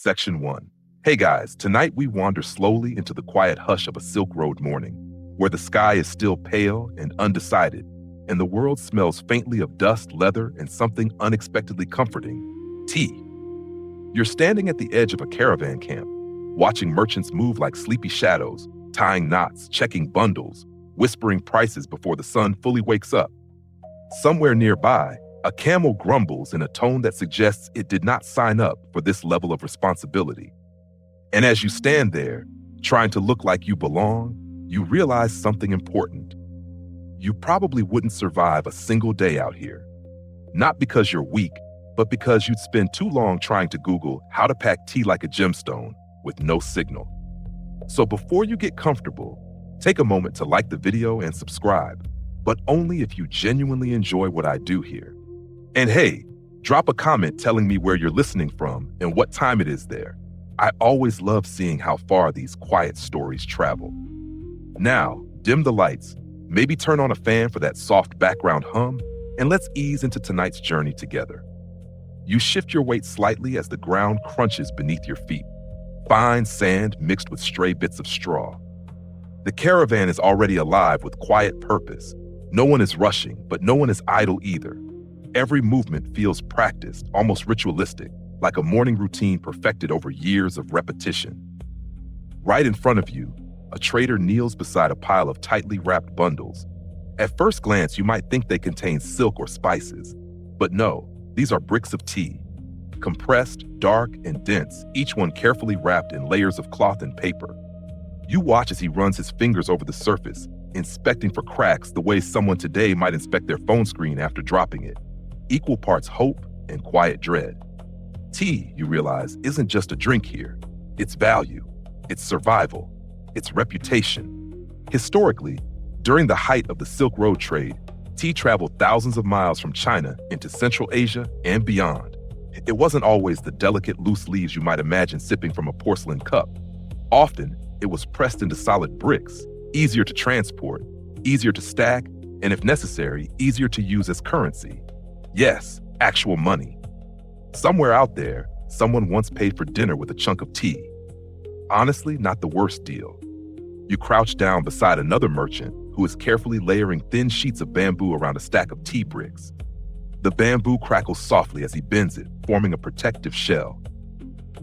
Section 1. Hey guys, tonight we wander slowly into the quiet hush of a Silk Road morning, where the sky is still pale and undecided, and the world smells faintly of dust, leather, and something unexpectedly comforting: tea. You're standing at the edge of a caravan camp, watching merchants move like sleepy shadows, tying knots, checking bundles, whispering prices before the sun fully wakes up. Somewhere nearby, a camel grumbles in a tone that suggests it did not sign up for this level of responsibility. And as you stand there, trying to look like you belong, you realize something important. You probably wouldn't survive a single day out here. Not because you're weak, but because you'd spend too long trying to Google how to pack tea like a gemstone with no signal. So before you get comfortable, take a moment to like the video and subscribe, but only if you genuinely enjoy what I do here. And hey, drop a comment telling me where you're listening from and what time it is there. I always love seeing how far these quiet stories travel. Now, dim the lights, maybe turn on a fan for that soft background hum, and let's ease into tonight's journey together. You shift your weight slightly as the ground crunches beneath your feet, fine sand mixed with stray bits of straw. The caravan is already alive with quiet purpose. No one is rushing, but no one is idle either. Every movement feels practiced, almost ritualistic, like a morning routine perfected over years of repetition. Right in front of you, a trader kneels beside a pile of tightly wrapped bundles. At first glance, you might think they contain silk or spices, but no, these are bricks of tea. Compressed, dark, and dense, each one carefully wrapped in layers of cloth and paper. You watch as he runs his fingers over the surface, inspecting for cracks the way someone today might inspect their phone screen after dropping it. Equal parts hope and quiet dread. Tea, you realize, isn't just a drink here. It's value, it's survival, it's reputation. Historically, during the height of the Silk Road trade, tea traveled thousands of miles from China into Central Asia and beyond. It wasn't always the delicate loose leaves you might imagine sipping from a porcelain cup. Often, it was pressed into solid bricks, easier to transport, easier to stack, and if necessary, easier to use as currency. Yes, actual money. Somewhere out there, someone once paid for dinner with a chunk of tea. Honestly, not the worst deal. You crouch down beside another merchant who is carefully layering thin sheets of bamboo around a stack of tea bricks. The bamboo crackles softly as he bends it, forming a protective shell.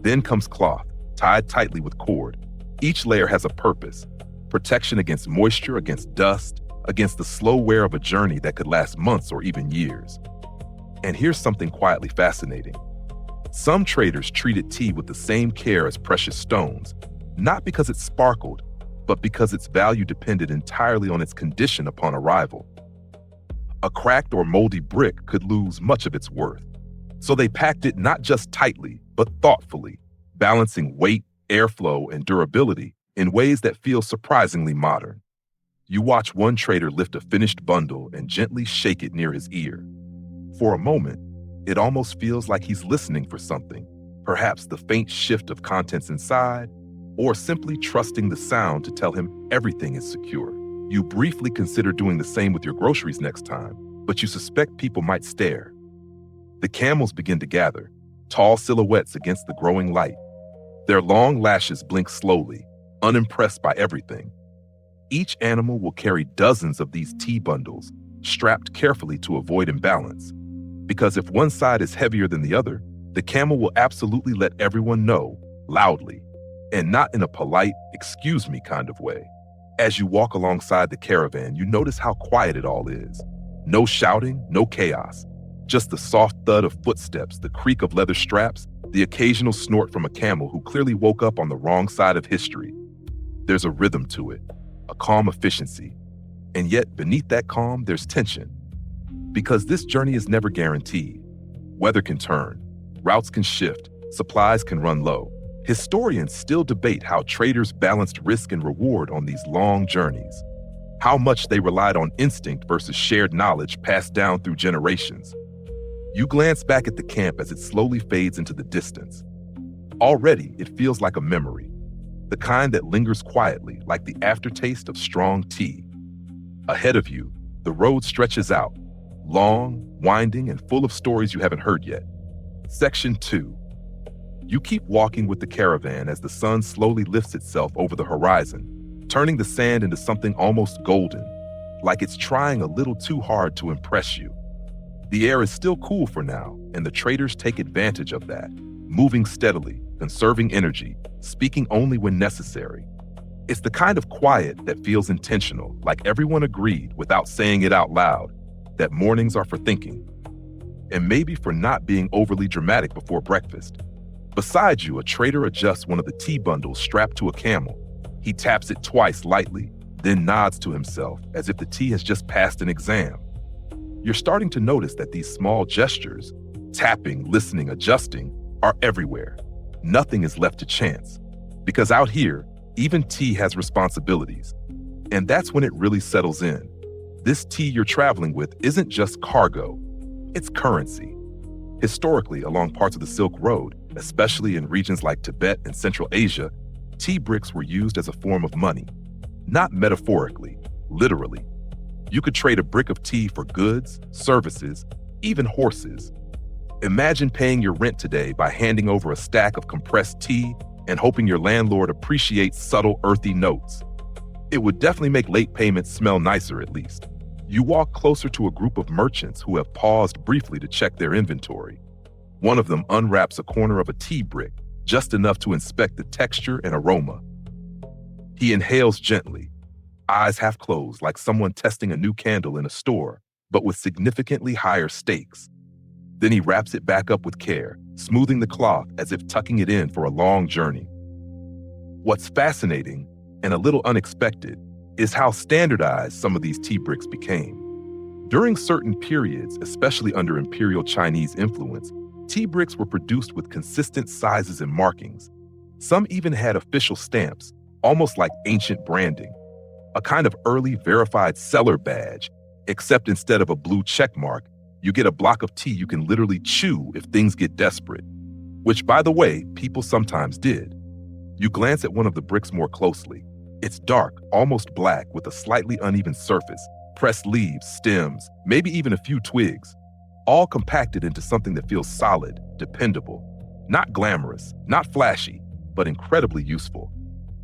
Then comes cloth, tied tightly with cord. Each layer has a purpose: protection against moisture, against dust, against the slow wear of a journey that could last months or even years. And here's something quietly fascinating. Some traders treated tea with the same care as precious stones, not because it sparkled, but because its value depended entirely on its condition upon arrival. A cracked or moldy brick could lose much of its worth. So they packed it not just tightly, but thoughtfully, balancing weight, airflow, and durability in ways that feel surprisingly modern. You watch one trader lift a finished bundle and gently shake it near his ear. For a moment, it almost feels like he's listening for something, perhaps the faint shift of contents inside, or simply trusting the sound to tell him everything is secure. You briefly consider doing the same with your groceries next time, but you suspect people might stare. The camels begin to gather, tall silhouettes against the growing light. Their long lashes blink slowly, unimpressed by everything. Each animal will carry dozens of these tea bundles, strapped carefully to avoid imbalance. Because if one side is heavier than the other, the camel will absolutely let everyone know, loudly, and not in a polite, excuse me kind of way. As you walk alongside the caravan, you notice how quiet it all is. No shouting, no chaos. Just the soft thud of footsteps, the creak of leather straps, the occasional snort from a camel who clearly woke up on the wrong side of history. There's a rhythm to it, a calm efficiency. And yet, beneath that calm, there's tension. Because this journey is never guaranteed. Weather can turn, routes can shift, supplies can run low. Historians still debate how traders balanced risk and reward on these long journeys, how much they relied on instinct versus shared knowledge passed down through generations. You glance back at the camp as it slowly fades into the distance. Already, it feels like a memory, the kind that lingers quietly, like the aftertaste of strong tea. Ahead of you, the road stretches out, long, winding, and full of stories you haven't heard yet. Section 2. You keep walking with the caravan as the sun slowly lifts itself over the horizon, turning the sand into something almost golden, like it's trying a little too hard to impress you. The air is still cool for now, and the traders take advantage of that, moving steadily, conserving energy, speaking only when necessary. It's the kind of quiet that feels intentional, like everyone agreed without saying it out loud, that mornings are for thinking, and maybe for not being overly dramatic before breakfast. Beside you, a trader adjusts one of the tea bundles strapped to a camel. He taps it twice lightly, then nods to himself as if the tea has just passed an exam. You're starting to notice that these small gestures, tapping, listening, adjusting, are everywhere. Nothing is left to chance. Because out here, even tea has responsibilities. And that's when it really settles in. This tea you're traveling with isn't just cargo, it's currency. Historically, along parts of the Silk Road, especially in regions like Tibet and Central Asia, tea bricks were used as a form of money. Not metaphorically, literally. You could trade a brick of tea for goods, services, even horses. Imagine paying your rent today by handing over a stack of compressed tea and hoping your landlord appreciates subtle, earthy notes. It would definitely make late payments smell nicer, at least. You walk closer to a group of merchants who have paused briefly to check their inventory. One of them unwraps a corner of a tea brick, just enough to inspect the texture and aroma. He inhales gently, eyes half closed, like someone testing a new candle in a store, but with significantly higher stakes. Then he wraps it back up with care, smoothing the cloth as if tucking it in for a long journey. What's fascinating, and a little unexpected, is how standardized some of these tea bricks became. During certain periods, especially under Imperial Chinese influence, tea bricks were produced with consistent sizes and markings. Some even had official stamps, almost like ancient branding, a kind of early verified seller badge, except instead of a blue check mark, you get a block of tea you can literally chew if things get desperate, which, by the way, people sometimes did. You glance at one of the bricks more closely. It's dark, almost black, with a slightly uneven surface, pressed leaves, stems, maybe even a few twigs, all compacted into something that feels solid, dependable, not glamorous, not flashy, but incredibly useful.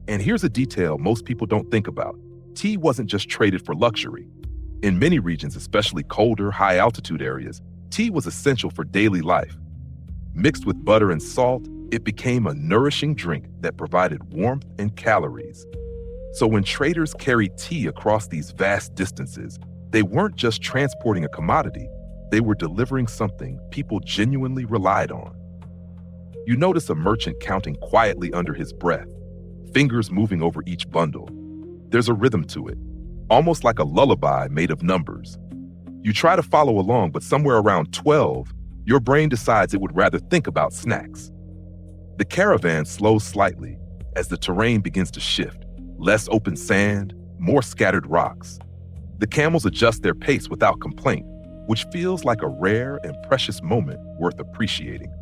And here's a detail most people don't think about. Tea wasn't just traded for luxury. In many regions, especially colder, high-altitude areas, tea was essential for daily life. Mixed with butter and salt, it became a nourishing drink that provided warmth and calories. So when traders carried tea across these vast distances, they weren't just transporting a commodity, they were delivering something people genuinely relied on. You notice a merchant counting quietly under his breath, fingers moving over each bundle. There's a rhythm to it, almost like a lullaby made of numbers. You try to follow along, but somewhere around 12, your brain decides it would rather think about snacks. The caravan slows slightly as the terrain begins to shift. Less open sand, more scattered rocks. The camels adjust their pace without complaint, which feels like a rare and precious moment worth appreciating.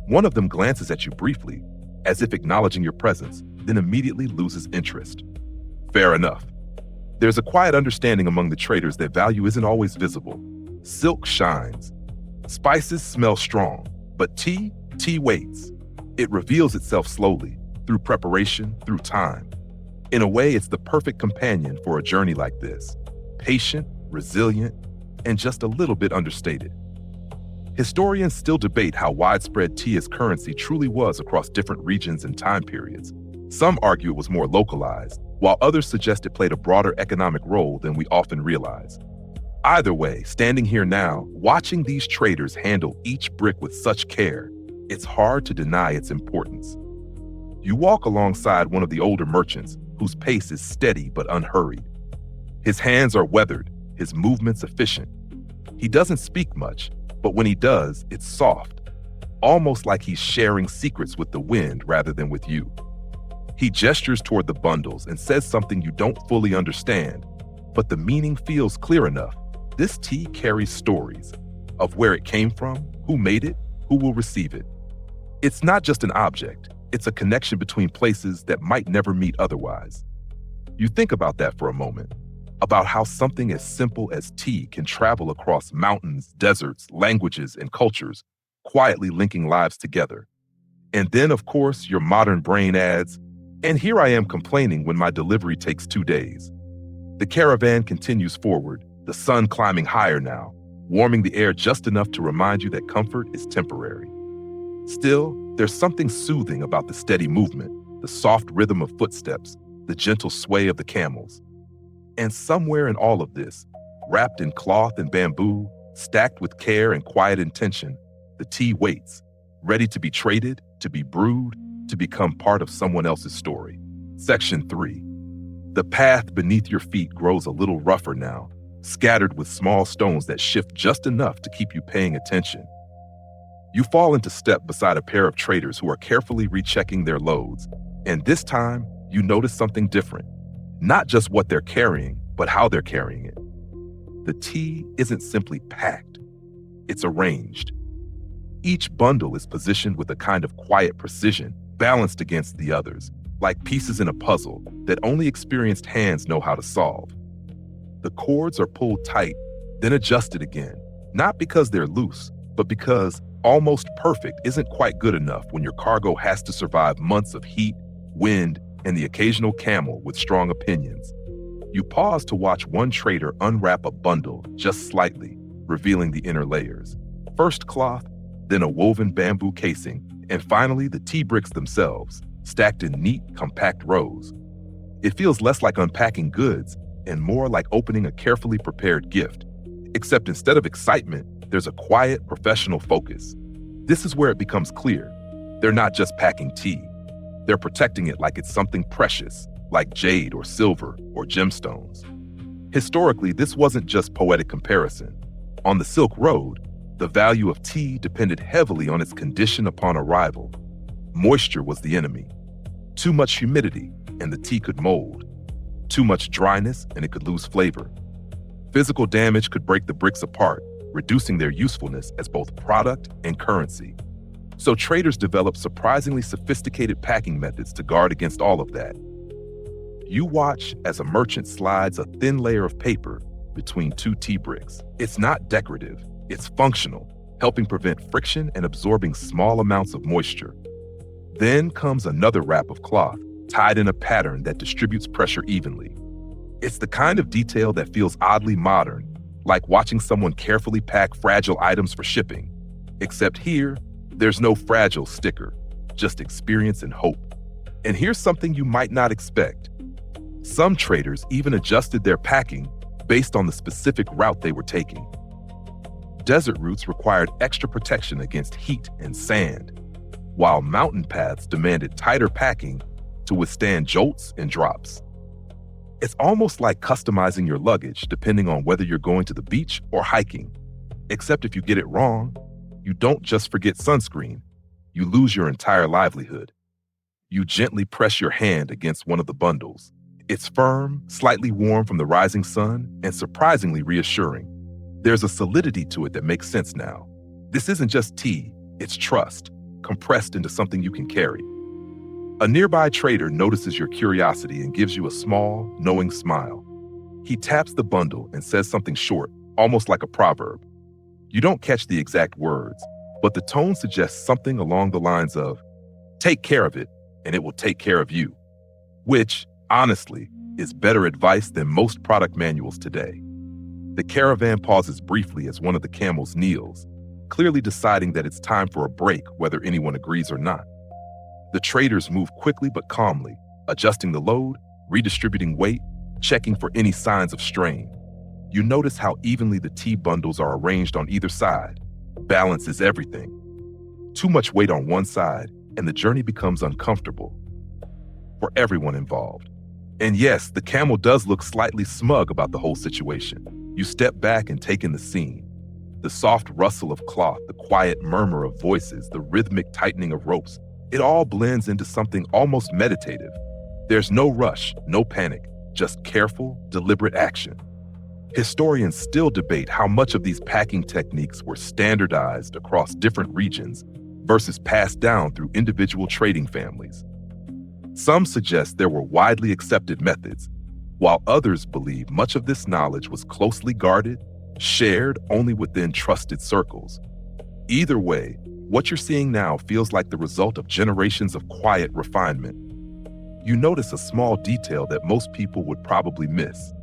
One of them glances at you briefly, as if acknowledging your presence, then immediately loses interest. Fair enough. There's a quiet understanding among the traders that value isn't always visible. Silk shines. Spices smell strong, but tea waits. It reveals itself slowly, through preparation, through time. In a way, it's the perfect companion for a journey like this. Patient, resilient, and just a little bit understated. Historians still debate how widespread tea as currency truly was across different regions and time periods. Some argue it was more localized, while others suggest it played a broader economic role than we often realize. Either way, standing here now, watching these traders handle each brick with such care, it's hard to deny its importance. You walk alongside one of the older merchants, whose pace is steady but unhurried. His hands are weathered, his movements efficient. He doesn't speak much, but when he does, it's soft, almost like he's sharing secrets with the wind rather than with you. He gestures toward the bundles and says something you don't fully understand, but the meaning feels clear enough. This tea carries stories of where it came from, who made it, who will receive it. It's not just an object. It's a connection between places that might never meet otherwise. You think about that for a moment, about how something as simple as tea can travel across mountains, deserts, languages, and cultures, quietly linking lives together. And then, of course, your modern brain adds, and here I am complaining when my delivery takes 2 days. The caravan continues forward, the sun climbing higher now, warming the air just enough to remind you that comfort is temporary. Still, there's something soothing about the steady movement, the soft rhythm of footsteps, the gentle sway of the camels. And somewhere in all of this, wrapped in cloth and bamboo, stacked with care and quiet intention, the tea waits, ready to be traded, to be brewed, to become part of someone else's story. Section 3. The path beneath your feet grows a little rougher now, scattered with small stones that shift just enough to keep you paying attention. You fall into step beside a pair of traders who are carefully rechecking their loads, and this time, you notice something different. Not just what they're carrying, but how they're carrying it. The tea isn't simply packed, it's arranged. Each bundle is positioned with a kind of quiet precision, balanced against the others, like pieces in a puzzle that only experienced hands know how to solve. The cords are pulled tight, then adjusted again, not because they're loose, but because almost perfect isn't quite good enough when your cargo has to survive months of heat, wind, and the occasional camel with strong opinions. You pause to watch one trader unwrap a bundle just slightly, revealing the inner layers. First cloth, then a woven bamboo casing, and finally the tea bricks themselves, stacked in neat, compact rows. It feels less like unpacking goods and more like opening a carefully prepared gift. Except instead of excitement, there's a quiet, professional focus. This is where it becomes clear. They're not just packing tea. They're protecting it like it's something precious, like jade or silver or gemstones. Historically, this wasn't just poetic comparison. On the Silk Road, the value of tea depended heavily on its condition upon arrival. Moisture was the enemy. Too much humidity, and the tea could mold. Too much dryness, and it could lose flavor. Physical damage could break the bricks apart, reducing their usefulness as both product and currency. So traders developed surprisingly sophisticated packing methods to guard against all of that. You watch as a merchant slides a thin layer of paper between two tea bricks. It's not decorative, it's functional, helping prevent friction and absorbing small amounts of moisture. Then comes another wrap of cloth, tied in a pattern that distributes pressure evenly. It's the kind of detail that feels oddly modern, like watching someone carefully pack fragile items for shipping. Except here, there's no fragile sticker, just experience and hope. And here's something you might not expect. Some traders even adjusted their packing based on the specific route they were taking. Desert routes required extra protection against heat and sand, while mountain paths demanded tighter packing to withstand jolts and drops. It's almost like customizing your luggage depending on whether you're going to the beach or hiking. Except if you get it wrong, you don't just forget sunscreen, you lose your entire livelihood. You gently press your hand against one of the bundles. It's firm, slightly warm from the rising sun, and surprisingly reassuring. There's a solidity to it that makes sense now. This isn't just tea, it's trust, compressed into something you can carry. A nearby trader notices your curiosity and gives you a small, knowing smile. He taps the bundle and says something short, almost like a proverb. You don't catch the exact words, but the tone suggests something along the lines of, "Take care of it, and it will take care of you," which, honestly, is better advice than most product manuals today. The caravan pauses briefly as one of the camels kneels, clearly deciding that it's time for a break, whether anyone agrees or not. The traders move quickly but calmly, adjusting the load, redistributing weight, checking for any signs of strain. You notice how evenly the tea bundles are arranged on either side. Balance is everything. Too much weight on one side, and the journey becomes uncomfortable for everyone involved. And yes, the camel does look slightly smug about the whole situation. You step back and take in the scene. The soft rustle of cloth, the quiet murmur of voices, the rhythmic tightening of ropes, it all blends into something almost meditative. There's no rush, no panic, just careful, deliberate action. Historians still debate how much of these packing techniques were standardized across different regions versus passed down through individual trading families. Some suggest there were widely accepted methods, while others believe much of this knowledge was closely guarded, shared only within trusted circles. Either way, What you're seeing now feels like the result of generations of quiet refinement. You notice a small detail that most people would probably miss: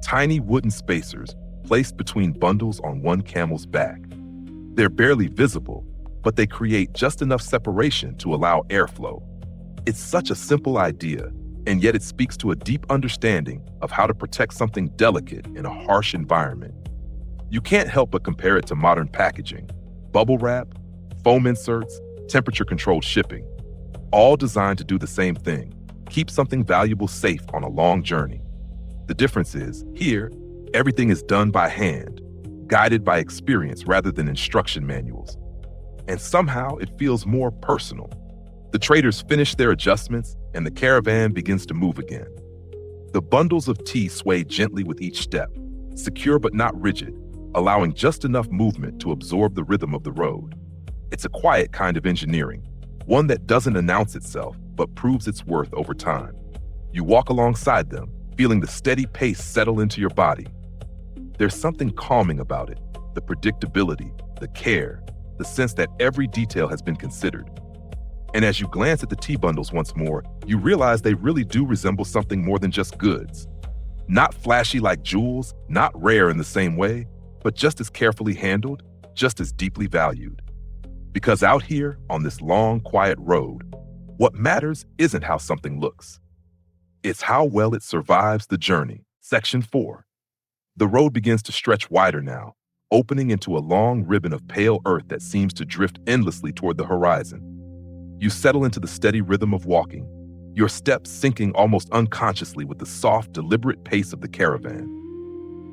tiny wooden spacers placed between bundles on one camel's back. They're barely visible, but they create just enough separation to allow airflow. It's such a simple idea, and yet it speaks to a deep understanding of how to protect something delicate in a harsh environment. You can't help but compare it to modern packaging: bubble wrap, foam inserts, temperature-controlled shipping, all designed to do the same thing: keep something valuable safe on a long journey. The difference is, here, everything is done by hand, guided by experience rather than instruction manuals. And somehow it feels more personal. The traders finish their adjustments, and the caravan begins to move again. The bundles of tea sway gently with each step, secure but not rigid, allowing just enough movement to absorb the rhythm of the road. It's a quiet kind of engineering, one that doesn't announce itself but proves its worth over time. You walk alongside them, feeling the steady pace settle into your body. There's something calming about it: the predictability, the care, the sense that every detail has been considered. And as you glance at the tea bundles once more, you realize they really do resemble something more than just goods. Not flashy like jewels, not rare in the same way, but just as carefully handled, just as deeply valued. Because out here, on this long, quiet road, what matters isn't how something looks. It's how well it survives the journey. Section 4. The road begins to stretch wider now, opening into a long ribbon of pale earth that seems to drift endlessly toward the horizon. You settle into the steady rhythm of walking, your steps syncing almost unconsciously with the soft, deliberate pace of the caravan.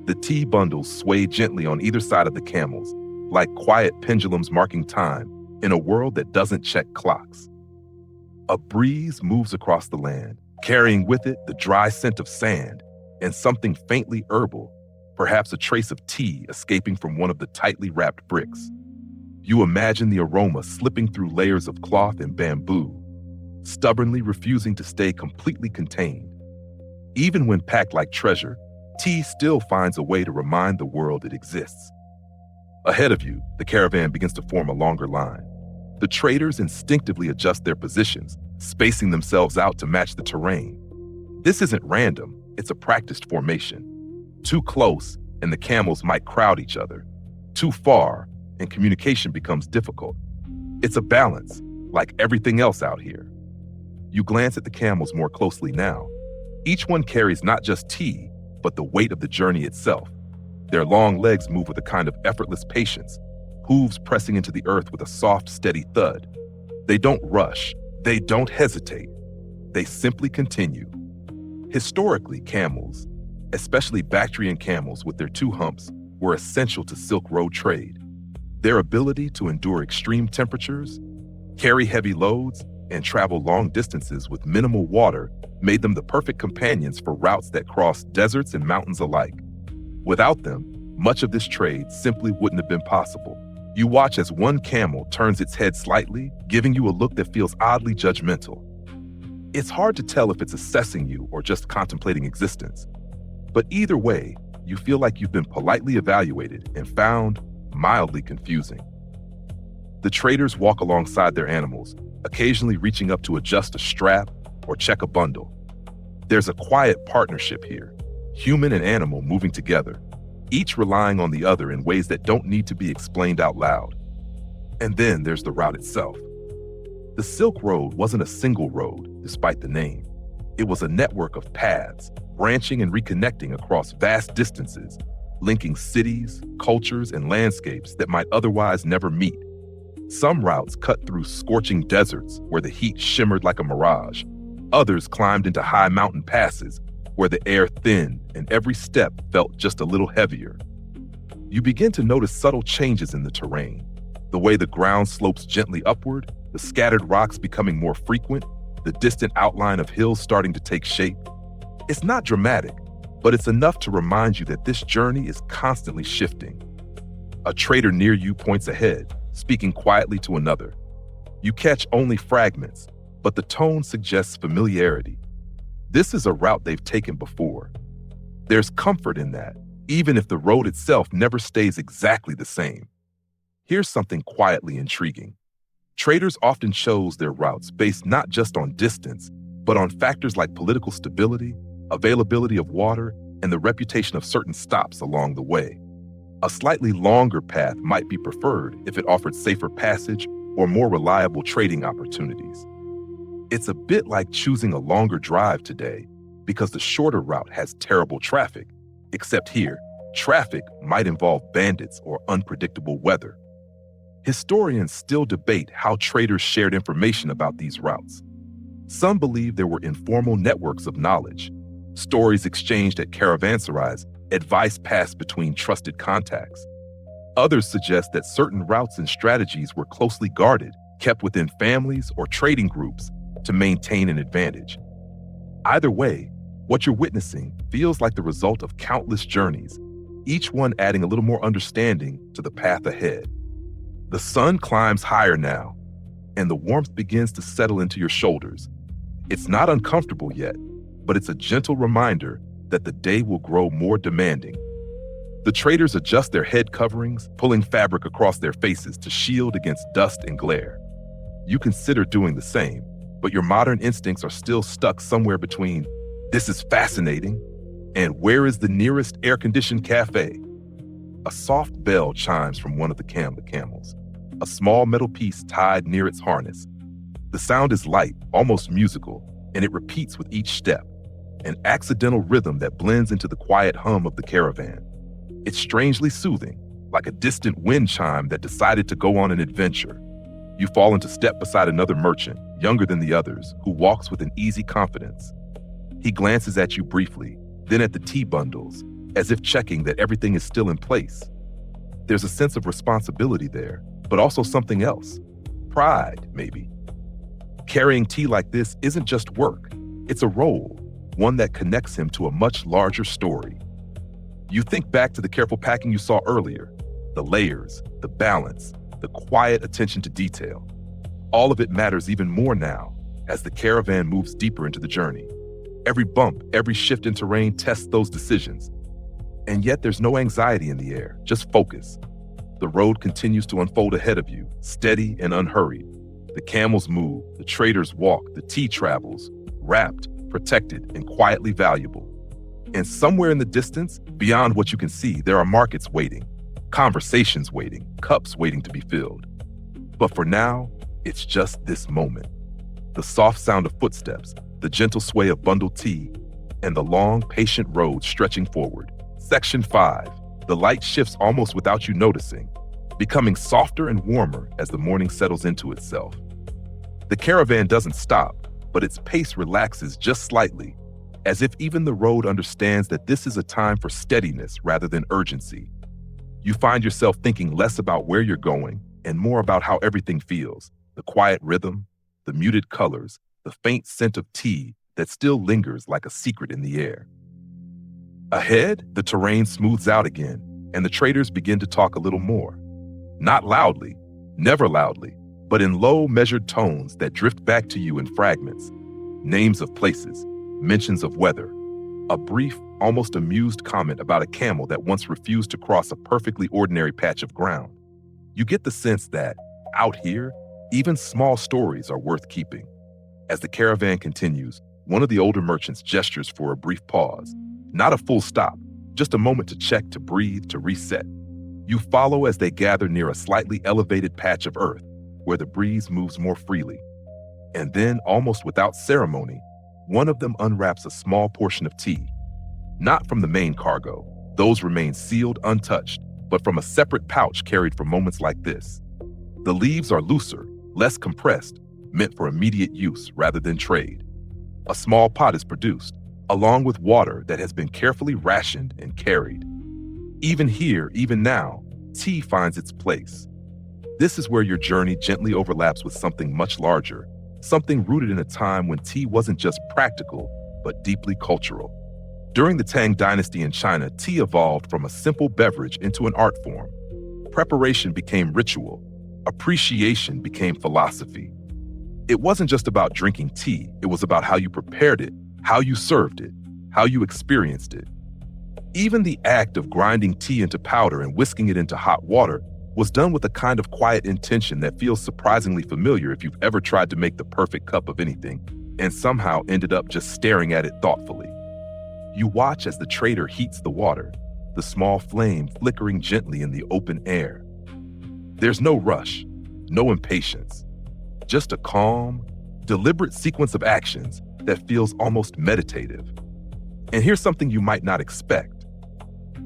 The tea bundles sway gently on either side of the camels, like quiet pendulums marking time in a world that doesn't check clocks. A breeze moves across the land, carrying with it the dry scent of sand and something faintly herbal, perhaps a trace of tea escaping from one of the tightly wrapped bricks. You imagine the aroma slipping through layers of cloth and bamboo, stubbornly refusing to stay completely contained. Even when packed like treasure, tea still finds a way to remind the world it exists. Ahead of you, the caravan begins to form a longer line. The traders instinctively adjust their positions, spacing themselves out to match the terrain. This isn't random, it's a practiced formation. Too close, and the camels might crowd each other. Too far, and communication becomes difficult. It's a balance, like everything else out here. You glance at the camels more closely now. Each one carries not just tea, but the weight of the journey itself. Their long legs move with a kind of effortless patience, hooves pressing into the earth with a soft, steady thud. They don't rush, they don't hesitate. They simply continue. Historically, camels, especially Bactrian camels with their two humps, were essential to Silk Road trade. Their ability to endure extreme temperatures, carry heavy loads, and travel long distances with minimal water made them the perfect companions for routes that crossed deserts and mountains alike. Without them, much of this trade simply wouldn't have been possible. You watch as one camel turns its head slightly, giving you a look that feels oddly judgmental. It's hard to tell if it's assessing you or just contemplating existence. But either way, you feel like you've been politely evaluated and found mildly confusing. The traders walk alongside their animals, occasionally reaching up to adjust a strap or check a bundle. There's a quiet partnership here, human and animal moving together, each relying on the other in ways that don't need to be explained out loud. And then there's the route itself. The Silk Road wasn't a single road, despite the name. It was a network of paths, branching and reconnecting across vast distances, linking cities, cultures, and landscapes that might otherwise never meet. Some routes cut through scorching deserts where the heat shimmered like a mirage. Others climbed into high mountain passes where the air thinned and every step felt just a little heavier. You begin to notice subtle changes in the terrain. The way the ground slopes gently upward, the scattered rocks becoming more frequent, the distant outline of hills starting to take shape. It's not dramatic, but it's enough to remind you that this journey is constantly shifting. A trader near you points ahead, speaking quietly to another. You catch only fragments, but the tone suggests familiarity. This is a route they've taken before. There's comfort in that, even if the road itself never stays exactly the same. Here's something quietly intriguing. Traders often chose their routes based not just on distance, but on factors like political stability, availability of water, and the reputation of certain stops along the way. A slightly longer path might be preferred if it offered safer passage or more reliable trading opportunities. It's a bit like choosing a longer drive today because the shorter route has terrible traffic, except here, traffic might involve bandits or unpredictable weather. Historians still debate how traders shared information about these routes. Some believe there were informal networks of knowledge, stories exchanged at caravanserais, advice passed between trusted contacts. Others suggest that certain routes and strategies were closely guarded, kept within families or trading groups to maintain an advantage. Either way, what you're witnessing feels like the result of countless journeys, each one adding a little more understanding to the path ahead. The sun climbs higher now, and the warmth begins to settle into your shoulders. It's not uncomfortable yet, but it's a gentle reminder that the day will grow more demanding. The traders adjust their head coverings, pulling fabric across their faces to shield against dust and glare. You consider doing the same, but your modern instincts are still stuck somewhere between, "This is fascinating," and "Where is the nearest air-conditioned cafe?" A soft bell chimes from one of the camels, a small metal piece tied near its harness. The sound is light, almost musical, and it repeats with each step, an accidental rhythm that blends into the quiet hum of the caravan. It's strangely soothing, like a distant wind chime that decided to go on an adventure. You fall into step beside another merchant, younger than the others, who walks with an easy confidence. He glances at you briefly, then at the tea bundles, as if checking that everything is still in place. There's a sense of responsibility there, but also something else. Pride, maybe. Carrying tea like this isn't just work. It's a role, one that connects him to a much larger story. You think back to the careful packing you saw earlier, the layers, the balance, the quiet attention to detail. All of it matters even more now as the caravan moves deeper into the journey. Every bump, every shift in terrain tests those decisions. And yet there's no anxiety in the air, just focus. The road continues to unfold ahead of you, steady and unhurried. The camels move, the traders walk, the tea travels, wrapped, protected, and quietly valuable. And somewhere in the distance, beyond what you can see, there are markets waiting, conversations waiting, cups waiting to be filled. But for now, it's just this moment. The soft sound of footsteps, the gentle sway of bundled tea, and the long, patient road stretching forward. Section 5. The light shifts almost without you noticing, becoming softer and warmer as the morning settles into itself. The caravan doesn't stop, but its pace relaxes just slightly, as if even the road understands that this is a time for steadiness rather than urgency. You find yourself thinking less about where you're going and more about how everything feels, the quiet rhythm, the muted colors, the faint scent of tea that still lingers like a secret in the air. Ahead, the terrain smooths out again, and the traders begin to talk a little more. Not loudly, never loudly, but in low, measured tones that drift back to you in fragments. Names of places, mentions of weather, a brief, almost amused comment about a camel that once refused to cross a perfectly ordinary patch of ground. You get the sense that, out here, even small stories are worth keeping. As the caravan continues, one of the older merchants gestures for a brief pause. Not a full stop, just a moment to check, to breathe, to reset. You follow as they gather near a slightly elevated patch of earth, where the breeze moves more freely. And then, almost without ceremony, one of them unwraps a small portion of tea. Not from the main cargo, those remain sealed untouched, but from a separate pouch carried for moments like this. The leaves are looser, less compressed, meant for immediate use rather than trade. A small pot is produced, along with water that has been carefully rationed and carried. Even here, even now, tea finds its place. This is where your journey gently overlaps with something much larger, something rooted in a time when tea wasn't just practical, but deeply cultural. During the Tang Dynasty in China, tea evolved from a simple beverage into an art form. Preparation became ritual. Appreciation became philosophy. It wasn't just about drinking tea, it was about how you prepared it, how you served it, how you experienced it. Even the act of grinding tea into powder and whisking it into hot water was done with a kind of quiet intention that feels surprisingly familiar if you've ever tried to make the perfect cup of anything and somehow ended up just staring at it thoughtfully. You watch as the trader heats the water, the small flame flickering gently in the open air. There's no rush, no impatience, just a calm, deliberate sequence of actions that feels almost meditative. And here's something you might not expect.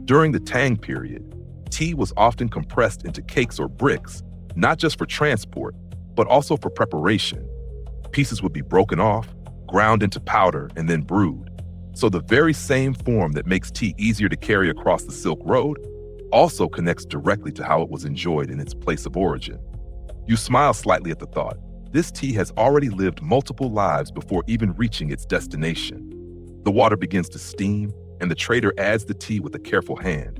During the Tang period, tea was often compressed into cakes or bricks, not just for transport, but also for preparation. Pieces would be broken off, ground into powder, and then brewed. So the very same form that makes tea easier to carry across the Silk Road also connects directly to how it was enjoyed in its place of origin. You smile slightly at the thought. This tea has already lived multiple lives before even reaching its destination. The water begins to steam, and the trader adds the tea with a careful hand.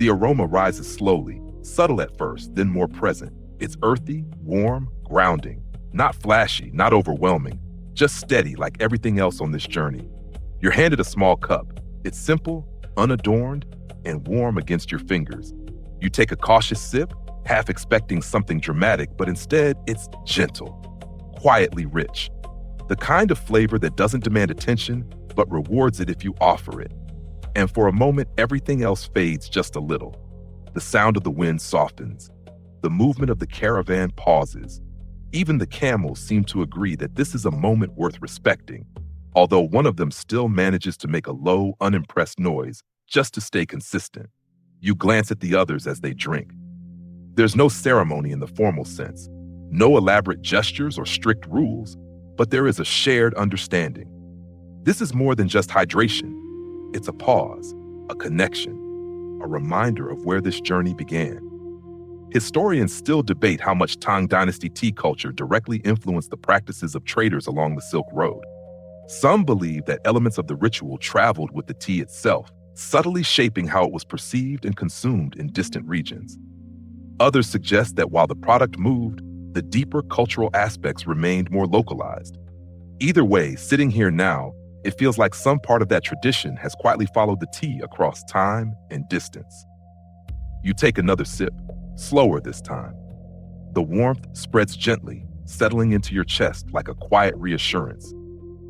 The aroma rises slowly, subtle at first, then more present. It's earthy, warm, grounding. Not flashy, not overwhelming, just steady like everything else on this journey. You're handed a small cup. It's simple, unadorned, and warm against your fingers. You take a cautious sip, half expecting something dramatic, but instead it's gentle, quietly rich. The kind of flavor that doesn't demand attention, but rewards it if you offer it. And for a moment, everything else fades just a little. The sound of the wind softens. The movement of the caravan pauses. Even the camels seem to agree that this is a moment worth respecting, although one of them still manages to make a low, unimpressed noise just to stay consistent. You glance at the others as they drink. There's no ceremony in the formal sense, no elaborate gestures or strict rules, but there is a shared understanding. This is more than just hydration. It's a pause, a connection, a reminder of where this journey began. Historians still debate how much Tang Dynasty tea culture directly influenced the practices of traders along the Silk Road. Some believe that elements of the ritual traveled with the tea itself, subtly shaping how it was perceived and consumed in distant regions. Others suggest that while the product moved, the deeper cultural aspects remained more localized. Either way, sitting here now, it feels like some part of that tradition has quietly followed the tea across time and distance. You take another sip, slower this time. The warmth spreads gently, settling into your chest like a quiet reassurance.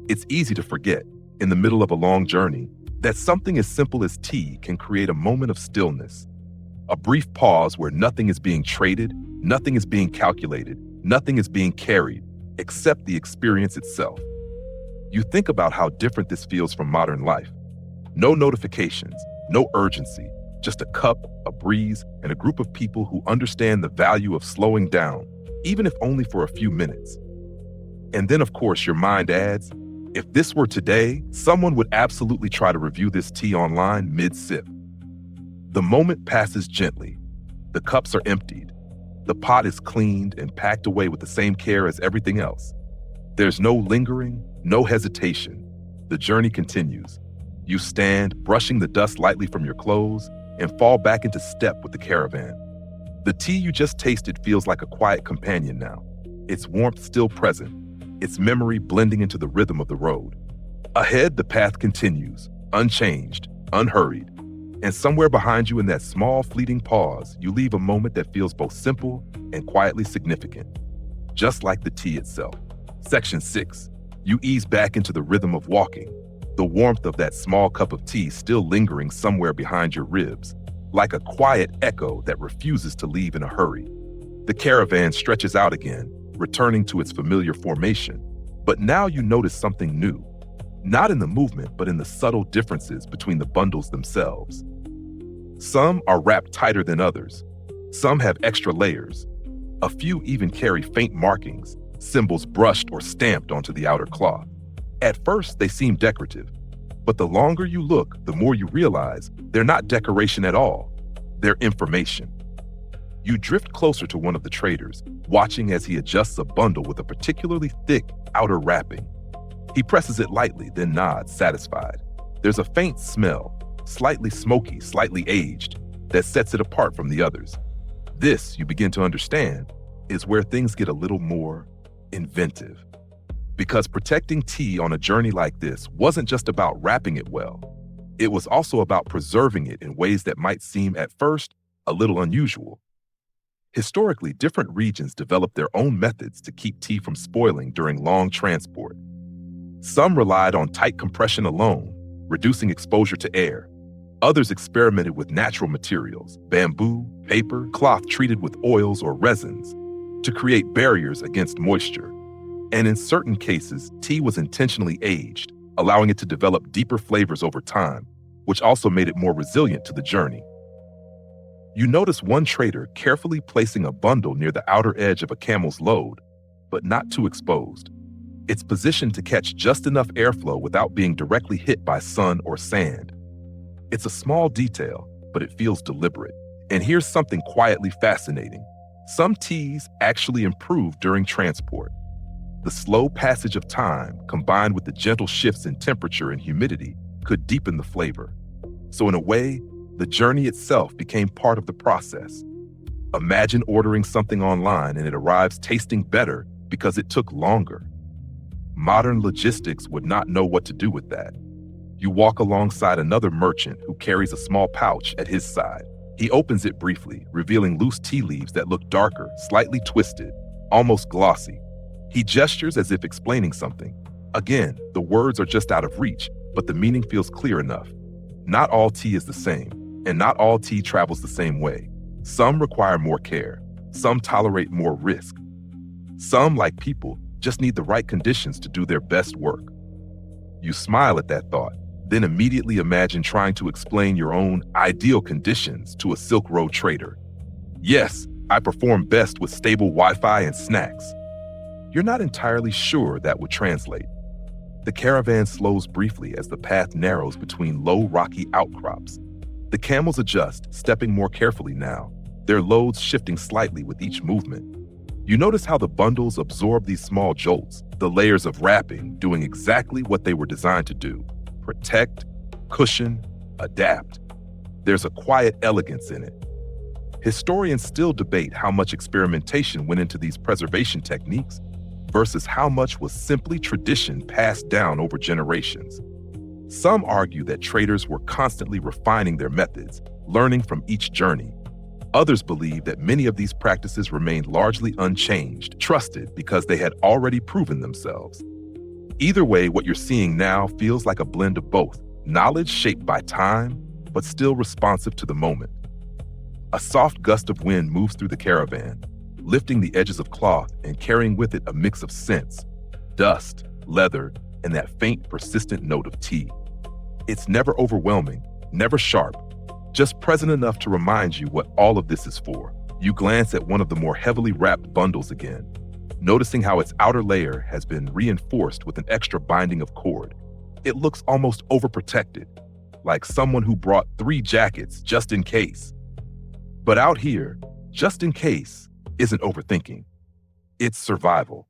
It's easy to forget, in the middle of a long journey, that something as simple as tea can create a moment of stillness. A brief pause where nothing is being traded, nothing is being calculated, nothing is being carried, except the experience itself. You think about how different this feels from modern life. No notifications, no urgency, just a cup, a breeze, and a group of people who understand the value of slowing down, even if only for a few minutes. And then, of course, your mind adds, if this were today, someone would absolutely try to review this tea online mid-sip. The moment passes gently. The cups are emptied. The pot is cleaned and packed away with the same care as everything else. There's no lingering, no hesitation. The journey continues. You stand, brushing the dust lightly from your clothes, and fall back into step with the caravan. The tea you just tasted feels like a quiet companion now, its warmth still present, its memory blending into the rhythm of the road. Ahead, the path continues, unchanged, unhurried, and somewhere behind you in that small fleeting pause, you leave a moment that feels both simple and quietly significant, just like the tea itself. Section 6. You ease back into the rhythm of walking, the warmth of that small cup of tea still lingering somewhere behind your ribs, like a quiet echo that refuses to leave in a hurry. The caravan stretches out again, returning to its familiar formation. But now you notice something new, not in the movement, but in the subtle differences between the bundles themselves. Some are wrapped tighter than others. Some have extra layers. A few even carry faint markings, symbols brushed or stamped onto the outer cloth. At first, they seem decorative, but the longer you look, the more you realize they're not decoration at all. They're information. You drift closer to one of the traders, watching as he adjusts a bundle with a particularly thick outer wrapping. He presses it lightly, then nods, satisfied. There's a faint smell, slightly smoky, slightly aged, that sets it apart from the others. This, you begin to understand, is where things get a little more inventive. Because protecting tea on a journey like this wasn't just about wrapping it well. It was also about preserving it in ways that might seem at first a little unusual. Historically, different regions developed their own methods to keep tea from spoiling during long transport. Some relied on tight compression alone, reducing exposure to air. Others experimented with natural materials, bamboo, paper, cloth treated with oils or resins, to create barriers against moisture. And in certain cases, tea was intentionally aged, allowing it to develop deeper flavors over time, which also made it more resilient to the journey. You notice one trader carefully placing a bundle near the outer edge of a camel's load, but not too exposed. It's positioned to catch just enough airflow without being directly hit by sun or sand. It's a small detail, but it feels deliberate. And here's something quietly fascinating. Some teas actually improve during transport. The slow passage of time, combined with the gentle shifts in temperature and humidity, could deepen the flavor. So in a way, the journey itself became part of the process. Imagine ordering something online and it arrives tasting better because it took longer. Modern logistics would not know what to do with that. You walk alongside another merchant who carries a small pouch at his side. He opens it briefly, revealing loose tea leaves that look darker, slightly twisted, almost glossy. He gestures as if explaining something. Again, the words are just out of reach, but the meaning feels clear enough. Not all tea is the same, and not all tea travels the same way. Some require more care. Some tolerate more risk. Some, like people, just need the right conditions to do their best work. You smile at that thought, then immediately imagine trying to explain your own ideal conditions to a Silk Road trader. Yes, I perform best with stable Wi-Fi and snacks. You're not entirely sure that would translate. The caravan slows briefly as the path narrows between low rocky outcrops. The camels adjust, stepping more carefully now, their loads shifting slightly with each movement. You notice how the bundles absorb these small jolts, the layers of wrapping doing exactly what they were designed to do: protect, cushion, adapt. There's a quiet elegance in it. Historians still debate how much experimentation went into these preservation techniques versus how much was simply tradition passed down over generations. Some argue that traders were constantly refining their methods, learning from each journey. Others believe that many of these practices remained largely unchanged, trusted because they had already proven themselves. Either way, what you're seeing now feels like a blend of both, knowledge shaped by time, but still responsive to the moment. A soft gust of wind moves through the caravan, lifting the edges of cloth and carrying with it a mix of scents, dust, leather, and that faint, persistent note of tea. It's never overwhelming, never sharp, just present enough to remind you what all of this is for. You glance at one of the more heavily wrapped bundles again, noticing how its outer layer has been reinforced with an extra binding of cord. It looks almost overprotected, like someone who brought 3 jackets just in case. But out here, just in case isn't overthinking. It's survival.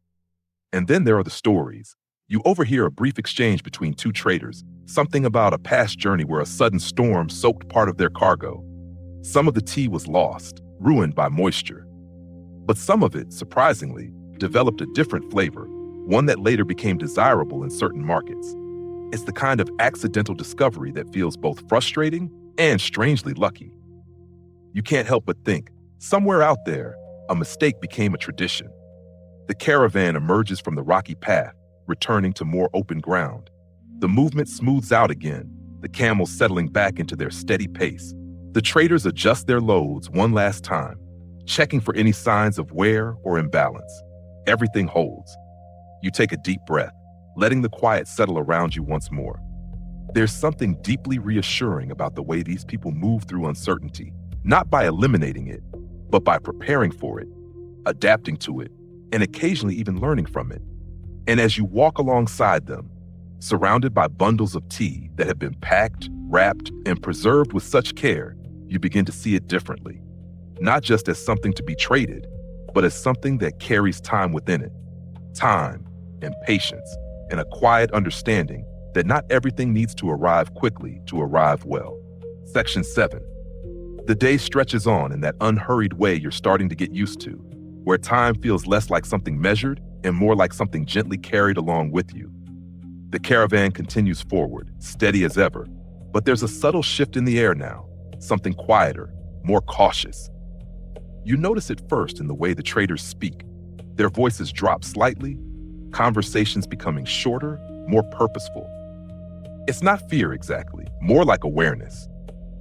And then there are the stories. You overhear a brief exchange between 2 traders, something about a past journey where a sudden storm soaked part of their cargo. Some of the tea was lost, ruined by moisture. But some of it, surprisingly, developed a different flavor, one that later became desirable in certain markets. It's the kind of accidental discovery that feels both frustrating and strangely lucky. You can't help but think, somewhere out there, a mistake became a tradition. The caravan emerges from the rocky path, returning to more open ground. The movement smooths out again, the camels settling back into their steady pace. The traders adjust their loads one last time, checking for any signs of wear or imbalance. Everything holds. You take a deep breath, letting the quiet settle around you once more. There's something deeply reassuring about the way these people move through uncertainty, not by eliminating it, but by preparing for it, adapting to it, and occasionally even learning from it. And as you walk alongside them, surrounded by bundles of tea that have been packed, wrapped, and preserved with such care, you begin to see it differently. Not just as something to be traded, but as something that carries time within it. Time and patience and a quiet understanding that not everything needs to arrive quickly to arrive well. Section 7. The day stretches on in that unhurried way you're starting to get used to, where time feels less like something measured and more like something gently carried along with you. The caravan continues forward, steady as ever, but there's a subtle shift in the air now, something quieter, more cautious. You notice it first in the way the traders speak. Their voices drop slightly, conversations becoming shorter, more purposeful. It's not fear exactly, more like awareness.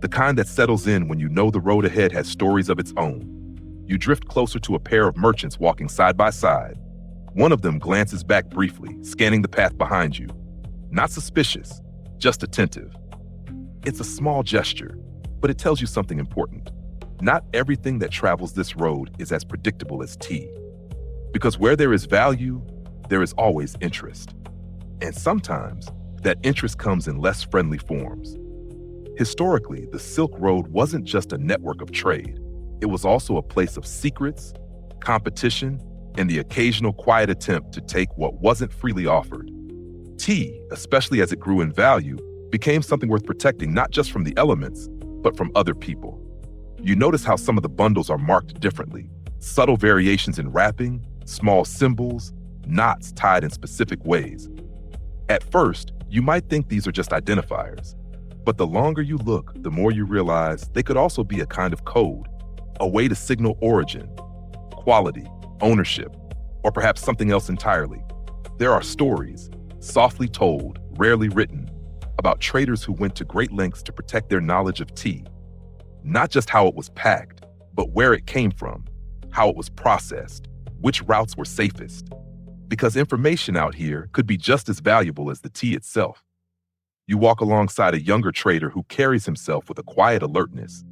The kind that settles in when you know the road ahead has stories of its own. You drift closer to a pair of merchants walking side by side. One of them glances back briefly, scanning the path behind you. Not suspicious, just attentive. It's a small gesture, but it tells you something important. Not everything that travels this road is as predictable as tea. Because where there is value, there is always interest. And sometimes, that interest comes in less friendly forms. Historically, the Silk Road wasn't just a network of trade. It was also a place of secrets, competition, and the occasional quiet attempt to take what wasn't freely offered. Tea, especially as it grew in value, became something worth protecting not just from the elements, but from other people. You notice how some of the bundles are marked differently. Subtle variations in wrapping, small symbols, knots tied in specific ways. At first, you might think these are just identifiers. But the longer you look, the more you realize they could also be a kind of code, a way to signal origin, quality, ownership, or perhaps something else entirely. There are stories, softly told, rarely written, about traders who went to great lengths to protect their knowledge of tea. Not just how it was packed, but where it came from, how it was processed, which routes were safest. Because information out here could be just as valuable as the tea itself. You walk alongside a younger trader who carries himself with a quiet alertness.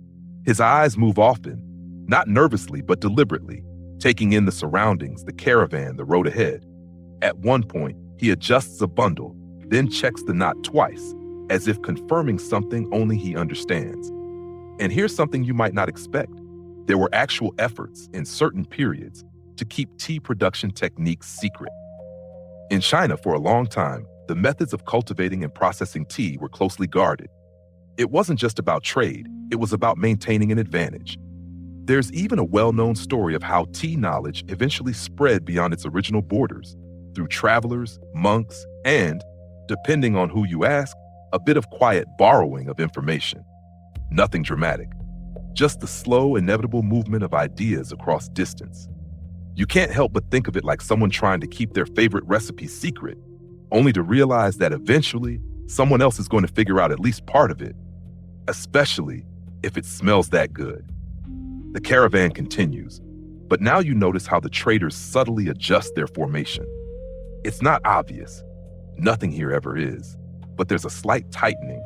His eyes move often, not nervously but deliberately, taking in the surroundings, the caravan, the road ahead. At one point, he adjusts a bundle, then checks the knot twice, as if confirming something only he understands. And here's something you might not expect. There were actual efforts in certain periods to keep tea production techniques secret. In China, for a long time, the methods of cultivating and processing tea were closely guarded. It wasn't just about trade, it was about maintaining an advantage. There's even a well-known story of how tea knowledge eventually spread beyond its original borders, through travelers, monks, and, depending on who you ask, a bit of quiet borrowing of information. Nothing dramatic, just the slow, inevitable movement of ideas across distance. You can't help but think of it like someone trying to keep their favorite recipe secret, only to realize that eventually someone else is going to figure out at least part of it, especially if it smells that good. The caravan continues, but now you notice how the traders subtly adjust their formation. It's not obvious. Nothing here ever is, but there's a slight tightening,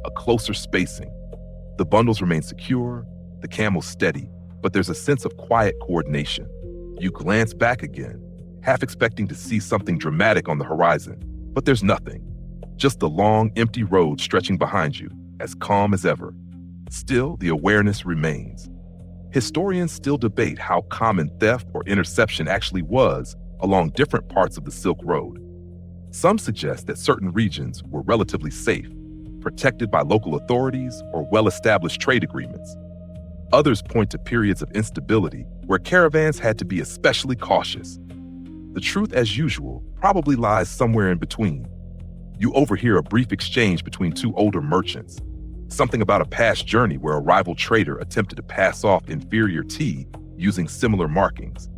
a closer spacing. The bundles remain secure, the camels steady, but there's a sense of quiet coordination. You glance back again, half expecting to see something dramatic on the horizon, but there's nothing. Just the long, empty road stretching behind you, as calm as ever. Still, the awareness remains. Historians still debate how common theft or interception actually was along different parts of the Silk Road. Some suggest that certain regions were relatively safe, protected by local authorities or well-established trade agreements. Others point to periods of instability where caravans had to be especially cautious. The truth, as usual, probably lies somewhere in between. You overhear a brief exchange between two older merchants, something about a past journey where a rival trader attempted to pass off inferior tea using similar markings.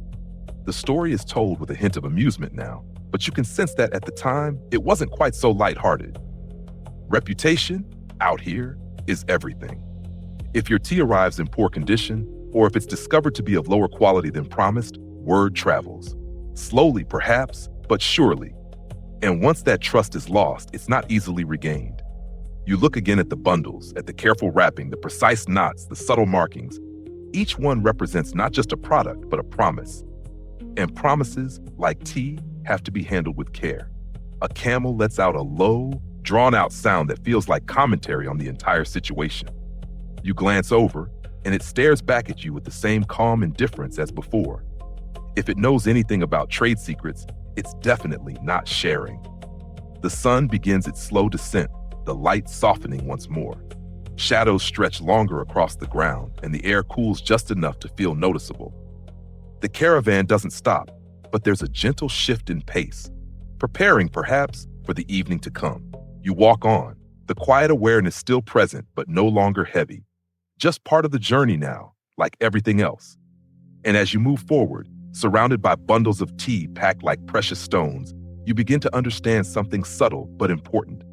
The story is told with a hint of amusement now, but you can sense that at the time, it wasn't quite so lighthearted. Reputation, out here, is everything. If your tea arrives in poor condition, or if it's discovered to be of lower quality than promised, word travels. Slowly, perhaps, but surely. And once that trust is lost, it's not easily regained. You look again at the bundles, at the careful wrapping, the precise knots, the subtle markings. Each one represents not just a product, but a promise. And promises, like tea, have to be handled with care. A camel lets out a low, drawn-out sound that feels like commentary on the entire situation. You glance over, and it stares back at you with the same calm indifference as before. If it knows anything about trade secrets, it's definitely not sharing. The sun begins its slow descent, the light softening once more. Shadows stretch longer across the ground, and the air cools just enough to feel noticeable. The caravan doesn't stop, but there's a gentle shift in pace, preparing, perhaps, for the evening to come. You walk on, the quiet awareness still present, but no longer heavy. Just part of the journey now, like everything else. And as you move forward, surrounded by bundles of tea packed like precious stones, you begin to understand something subtle but important.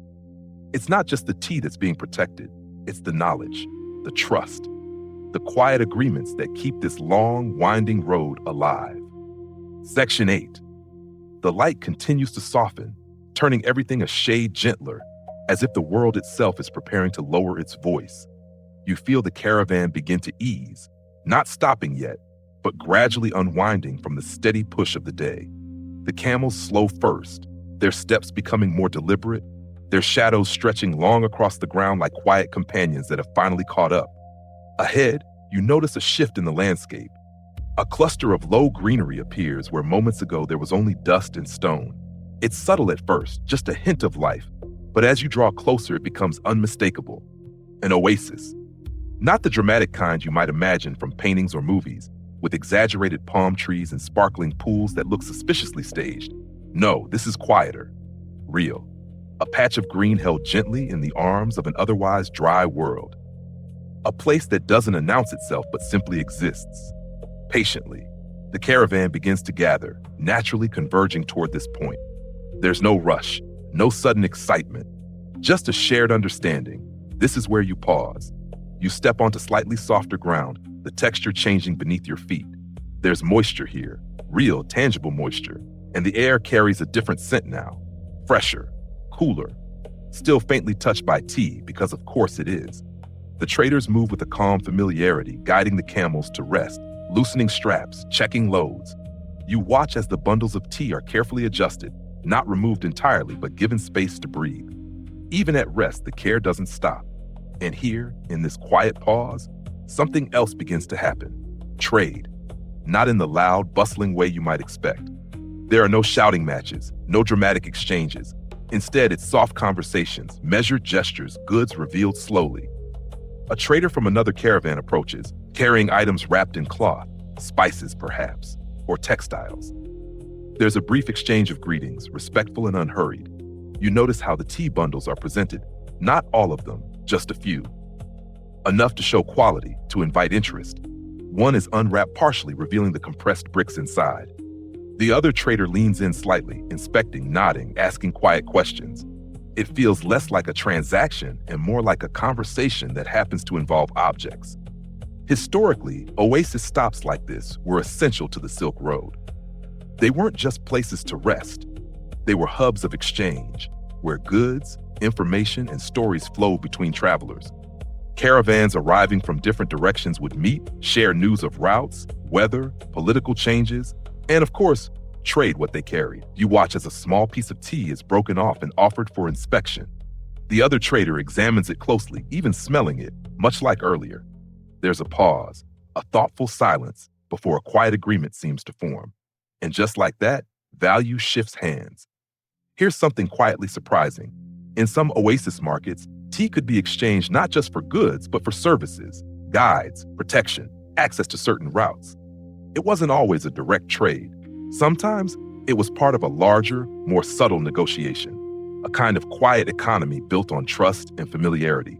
It's not just the tea that's being protected, it's the knowledge, the trust, the quiet agreements that keep this long, winding road alive. Section 8. The light continues to soften, turning everything a shade gentler, as if the world itself is preparing to lower its voice. You feel the caravan begin to ease, not stopping yet, but gradually unwinding from the steady push of the day. The camels slow first, their steps becoming more deliberate, their shadows stretching long across the ground like quiet companions that have finally caught up. Ahead, you notice a shift in the landscape. A cluster of low greenery appears where moments ago there was only dust and stone. It's subtle at first, just a hint of life, but as you draw closer, it becomes unmistakable. An oasis. Not the dramatic kind you might imagine from paintings or movies, with exaggerated palm trees and sparkling pools that look suspiciously staged. No, this is quieter, real. A patch of green held gently in the arms of an otherwise dry world. A place that doesn't announce itself but simply exists. Patiently, the caravan begins to gather, naturally converging toward this point. There's no rush, no sudden excitement, just a shared understanding. This is where you pause. You step onto slightly softer ground, the texture changing beneath your feet. There's moisture here, real, tangible moisture, and the air carries a different scent now. Fresher, cooler, still faintly touched by tea, because of course it is. The traders move with a calm familiarity, guiding the camels to rest, loosening straps, checking loads. You watch as the bundles of tea are carefully adjusted, not removed entirely, but given space to breathe. Even at rest, the care doesn't stop. And here, in this quiet pause, something else begins to happen. Trade. Not in the loud, bustling way you might expect. There are no shouting matches, no dramatic exchanges. Instead, it's soft conversations, measured gestures, goods revealed slowly. A trader from another caravan approaches, carrying items wrapped in cloth, spices perhaps, or textiles. There's a brief exchange of greetings, respectful and unhurried. You notice how the tea bundles are presented, not all of them, just a few. Enough to show quality, to invite interest. One is unwrapped partially, revealing the compressed bricks inside. The other trader leans in slightly, inspecting, nodding, asking quiet questions. It feels less like a transaction and more like a conversation that happens to involve objects. Historically, oasis stops like this were essential to the Silk Road. They weren't just places to rest. They were hubs of exchange, where goods, information, and stories flowed between travelers. Caravans arriving from different directions would meet, share news of routes, weather, political changes, and of course, trade what they carried. You watch as a small piece of tea is broken off and offered for inspection. The other trader examines it closely, even smelling it, much like earlier. There's a pause, a thoughtful silence before a quiet agreement seems to form. And just like that, value shifts hands. Here's something quietly surprising. In some oasis markets, tea could be exchanged not just for goods, but for services, guides, protection, access to certain routes. It wasn't always a direct trade. Sometimes it was part of a larger, more subtle negotiation, a kind of quiet economy built on trust and familiarity.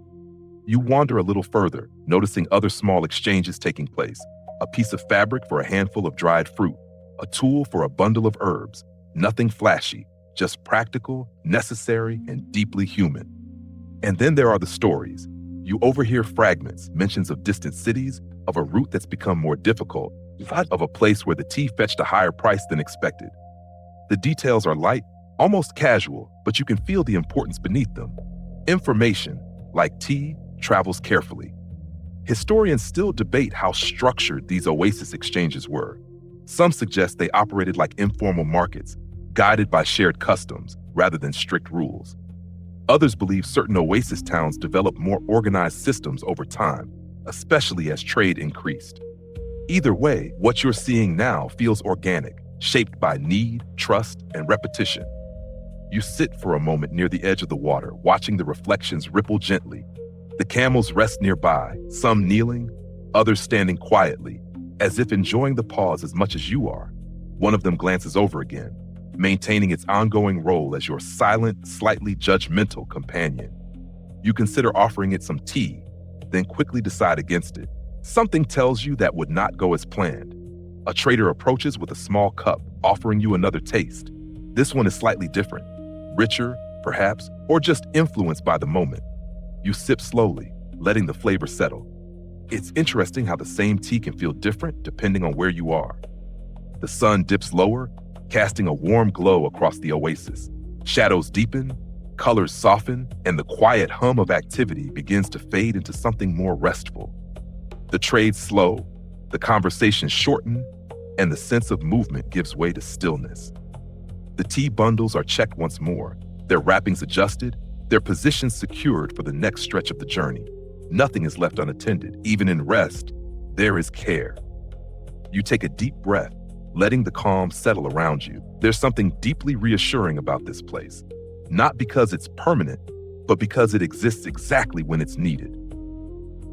You wander a little further, noticing other small exchanges taking place, a piece of fabric for a handful of dried fruit, a tool for a bundle of herbs, nothing flashy, just practical, necessary, and deeply human. And then there are the stories. You overhear fragments, mentions of distant cities, of a route that's become more difficult, of a place where the tea fetched a higher price than expected. The details are light, almost casual, but you can feel the importance beneath them. Information, like tea, travels carefully. Historians still debate how structured these oasis exchanges were. Some suggest they operated like informal markets, guided by shared customs rather than strict rules. Others believe certain oasis towns developed more organized systems over time, especially as trade increased. Either way, what you're seeing now feels organic, shaped by need, trust, and repetition. You sit for a moment near the edge of the water, watching the reflections ripple gently. The camels rest nearby, some kneeling, others standing quietly, as if enjoying the pause as much as you are. One of them glances over again, maintaining its ongoing role as your silent, slightly judgmental companion. You consider offering it some tea, then quickly decide against it. Something tells you that would not go as planned. A trader approaches with a small cup, offering you another taste. This one is slightly different, richer, perhaps, or just influenced by the moment. You sip slowly, letting the flavor settle. It's interesting how the same tea can feel different depending on where you are. The sun dips lower, casting a warm glow across the oasis. Shadows deepen, colors soften, and the quiet hum of activity begins to fade into something more restful. The trades slow, the conversations shorten, and the sense of movement gives way to stillness. The tea bundles are checked once more, their wrappings adjusted, their positions secured for the next stretch of the journey. Nothing is left unattended. Even in rest, there is care. You take a deep breath, letting the calm settle around you. There's something deeply reassuring about this place, not because it's permanent, but because it exists exactly when it's needed.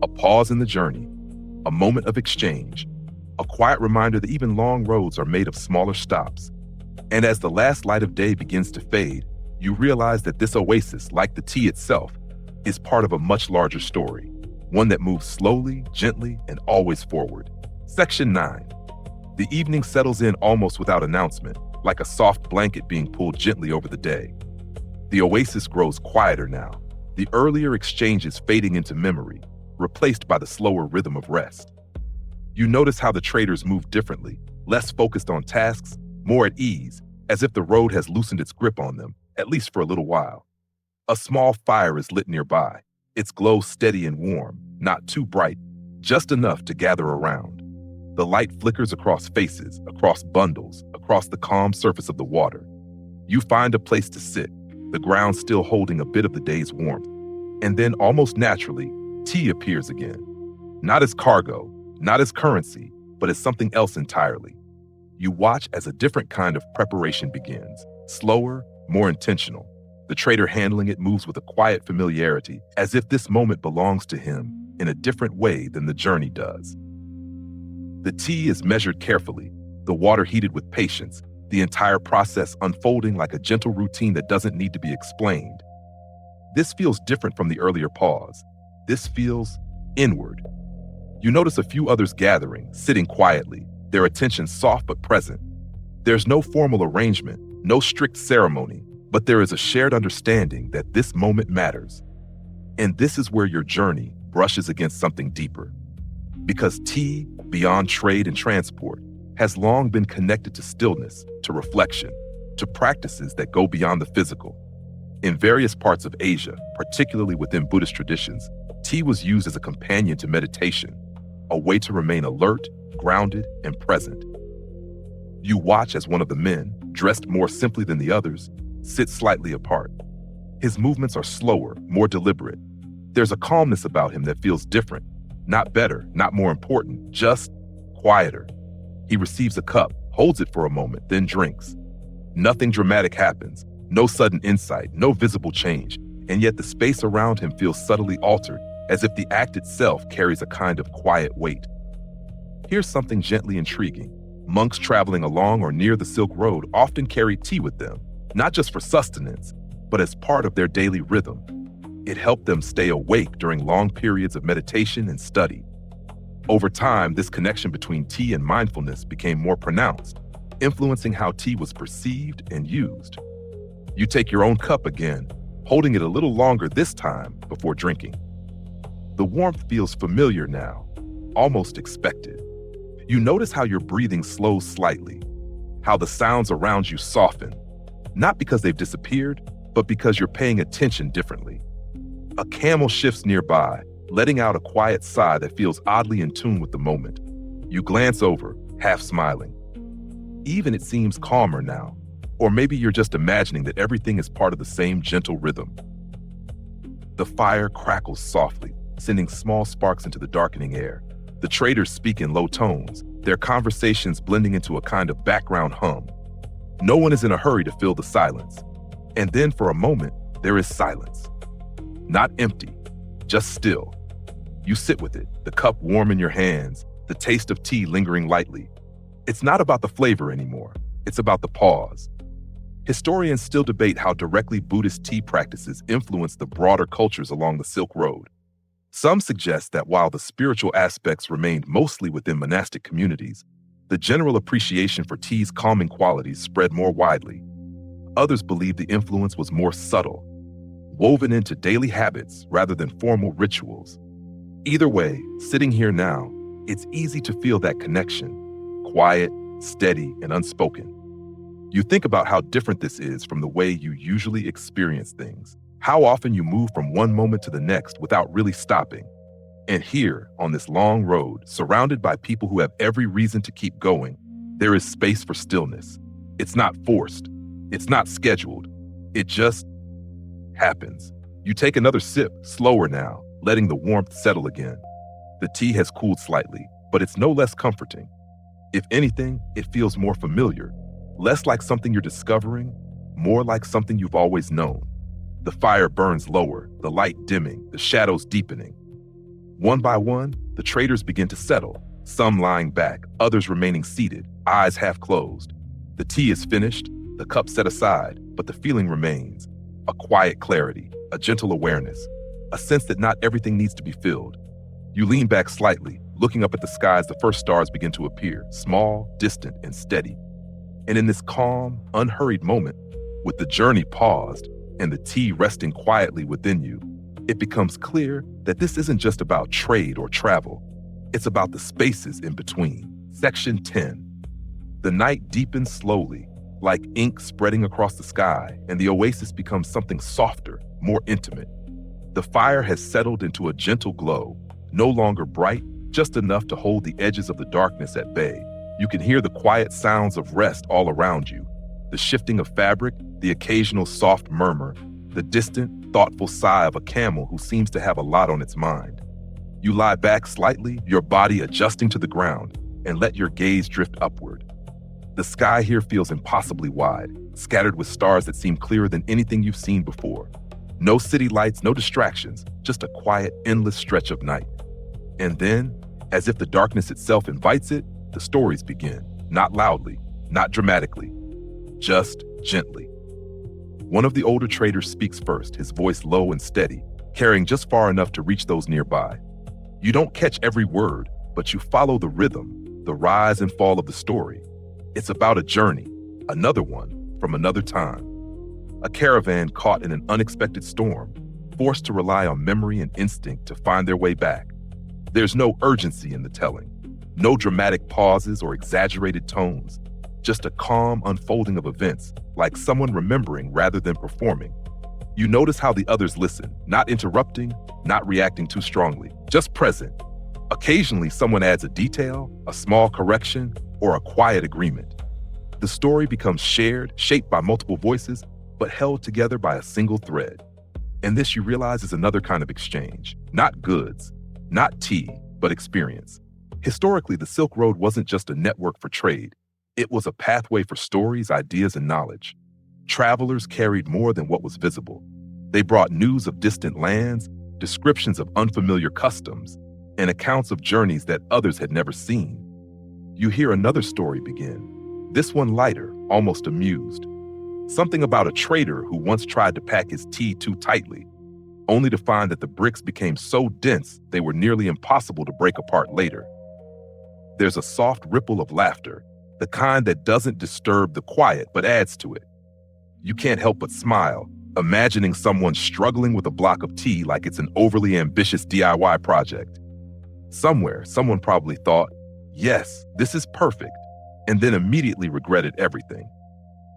A pause in the journey, a moment of exchange, a quiet reminder that even long roads are made of smaller stops. And as the last light of day begins to fade, you realize that this oasis, like the tea itself, is part of a much larger story, one that moves slowly, gently, and always forward. Section 9. The evening settles in almost without announcement, like a soft blanket being pulled gently over the day. The oasis grows quieter now, the earlier exchanges fading into memory, replaced by the slower rhythm of rest. You notice how the traders move differently, less focused on tasks, more at ease, as if the road has loosened its grip on them, at least for a little while. A small fire is lit nearby, its glow steady and warm, not too bright, just enough to gather around. The light flickers across faces, across bundles, across the calm surface of the water. You find a place to sit, the ground still holding a bit of the day's warmth. And then, almost naturally, tea appears again. Not as cargo, not as currency, but as something else entirely. You watch as a different kind of preparation begins, slower, more intentional. The trader handling it moves with a quiet familiarity, as if this moment belongs to him in a different way than the journey does. The tea is measured carefully, the water heated with patience, the entire process unfolding like a gentle routine that doesn't need to be explained. This feels different from the earlier pause. This feels inward. You notice a few others gathering, sitting quietly, their attention soft but present. There's no formal arrangement, no strict ceremony, but there is a shared understanding that this moment matters. And this is where your journey brushes against something deeper. Because tea, beyond trade and transport, has long been connected to stillness, to reflection, to practices that go beyond the physical. In various parts of Asia, particularly within Buddhist traditions, tea was used as a companion to meditation, a way to remain alert, grounded, and present. You watch as one of the men, dressed more simply than the others, sits slightly apart. His movements are slower, more deliberate. There's a calmness about him that feels different, not better, not more important, just quieter. He receives a cup, holds it for a moment, then drinks. Nothing dramatic happens, no sudden insight, no visible change, and yet the space around him feels subtly altered, as if the act itself carries a kind of quiet weight. Here's something gently intriguing. Monks traveling along or near the Silk Road often carry tea with them, not just for sustenance, but as part of their daily rhythm. It helped them stay awake during long periods of meditation and study. Over time, this connection between tea and mindfulness became more pronounced, influencing how tea was perceived and used. You take your own cup again, holding it a little longer this time before drinking. The warmth feels familiar now, almost expected. You notice how your breathing slows slightly, how the sounds around you soften, not because they've disappeared, but because you're paying attention differently. A camel shifts nearby, letting out a quiet sigh that feels oddly in tune with the moment. You glance over, half smiling. Even it seems calmer now, or maybe you're just imagining that everything is part of the same gentle rhythm. The fire crackles softly, sending small sparks into the darkening air. The traders speak in low tones, their conversations blending into a kind of background hum. No one is in a hurry to fill the silence. And then for a moment, there is silence. Not empty, just still. You sit with it, the cup warm in your hands, the taste of tea lingering lightly. It's not about the flavor anymore, it's about the pause. Historians still debate how directly Buddhist tea practices influence the broader cultures along the Silk Road. Some suggest that while the spiritual aspects remained mostly within monastic communities, The general appreciation for tea's calming qualities spread more widely. Others believed the influence was more subtle, woven into daily habits rather than formal rituals. Either way, sitting here now, it's easy to feel that connection, quiet, steady, and unspoken. You think about how different this is from the way you usually experience things, how often you move from one moment to the next without really stopping. And here, on this long road, surrounded by people who have every reason to keep going, there is space for stillness. It's not forced. It's not scheduled. It just happens. You take another sip, slower now, letting the warmth settle again. The tea has cooled slightly, but it's no less comforting. If anything, it feels more familiar, less like something you're discovering, more like something you've always known. The fire burns lower, the light dimming, the shadows deepening. One by one, the traders begin to settle, some lying back, others remaining seated, eyes half closed. The tea is finished, the cup set aside, but the feeling remains. A quiet clarity, a gentle awareness, a sense that not everything needs to be filled. You lean back slightly, looking up at the sky as the first stars begin to appear, small, distant, and steady. And in this calm, unhurried moment, with the journey paused and the tea resting quietly within you, it becomes clear that this isn't just about trade or travel. It's about the spaces in between. Section 10. The night deepens slowly, like ink spreading across the sky, and the oasis becomes something softer, more intimate. The fire has settled into a gentle glow, no longer bright, just enough to hold the edges of the darkness at bay. You can hear the quiet sounds of rest all around you, the shifting of fabric, the occasional soft murmur, the distant, thoughtful sigh of a camel who seems to have a lot on its mind. You lie back slightly, your body adjusting to the ground, and let your gaze drift upward. The sky here feels impossibly wide, scattered with stars that seem clearer than anything you've seen before. No city lights, no distractions, just a quiet, endless stretch of night. And then, as if the darkness itself invites it, the stories begin, not loudly, not dramatically, just gently. One of the older traders speaks first, his voice low and steady, carrying just far enough to reach those nearby. You don't catch every word, but you follow the rhythm, the rise and fall of the story. It's about a journey, another one, from another time. A caravan caught in an unexpected storm, forced to rely on memory and instinct to find their way back. There's no urgency in the telling, no dramatic pauses or exaggerated tones, just a calm unfolding of events, like someone remembering rather than performing. You notice how the others listen, not interrupting, not reacting too strongly, just present. Occasionally, someone adds a detail, a small correction, or a quiet agreement. The story becomes shared, shaped by multiple voices, but held together by a single thread. And this, you realize, is another kind of exchange. Not goods, not tea, but experience. Historically, the Silk Road wasn't just a network for trade. It was a pathway for stories, ideas, and knowledge. Travelers carried more than what was visible. They brought news of distant lands, descriptions of unfamiliar customs, and accounts of journeys that others had never seen. You hear another story begin, this one lighter, almost amused. Something about a trader who once tried to pack his tea too tightly, only to find that the bricks became so dense they were nearly impossible to break apart later. There's a soft ripple of laughter, the kind that doesn't disturb the quiet but adds to it. You can't help but smile, imagining someone struggling with a block of tea like it's an overly ambitious DIY project. Somewhere, someone probably thought, yes, this is perfect, and then immediately regretted everything.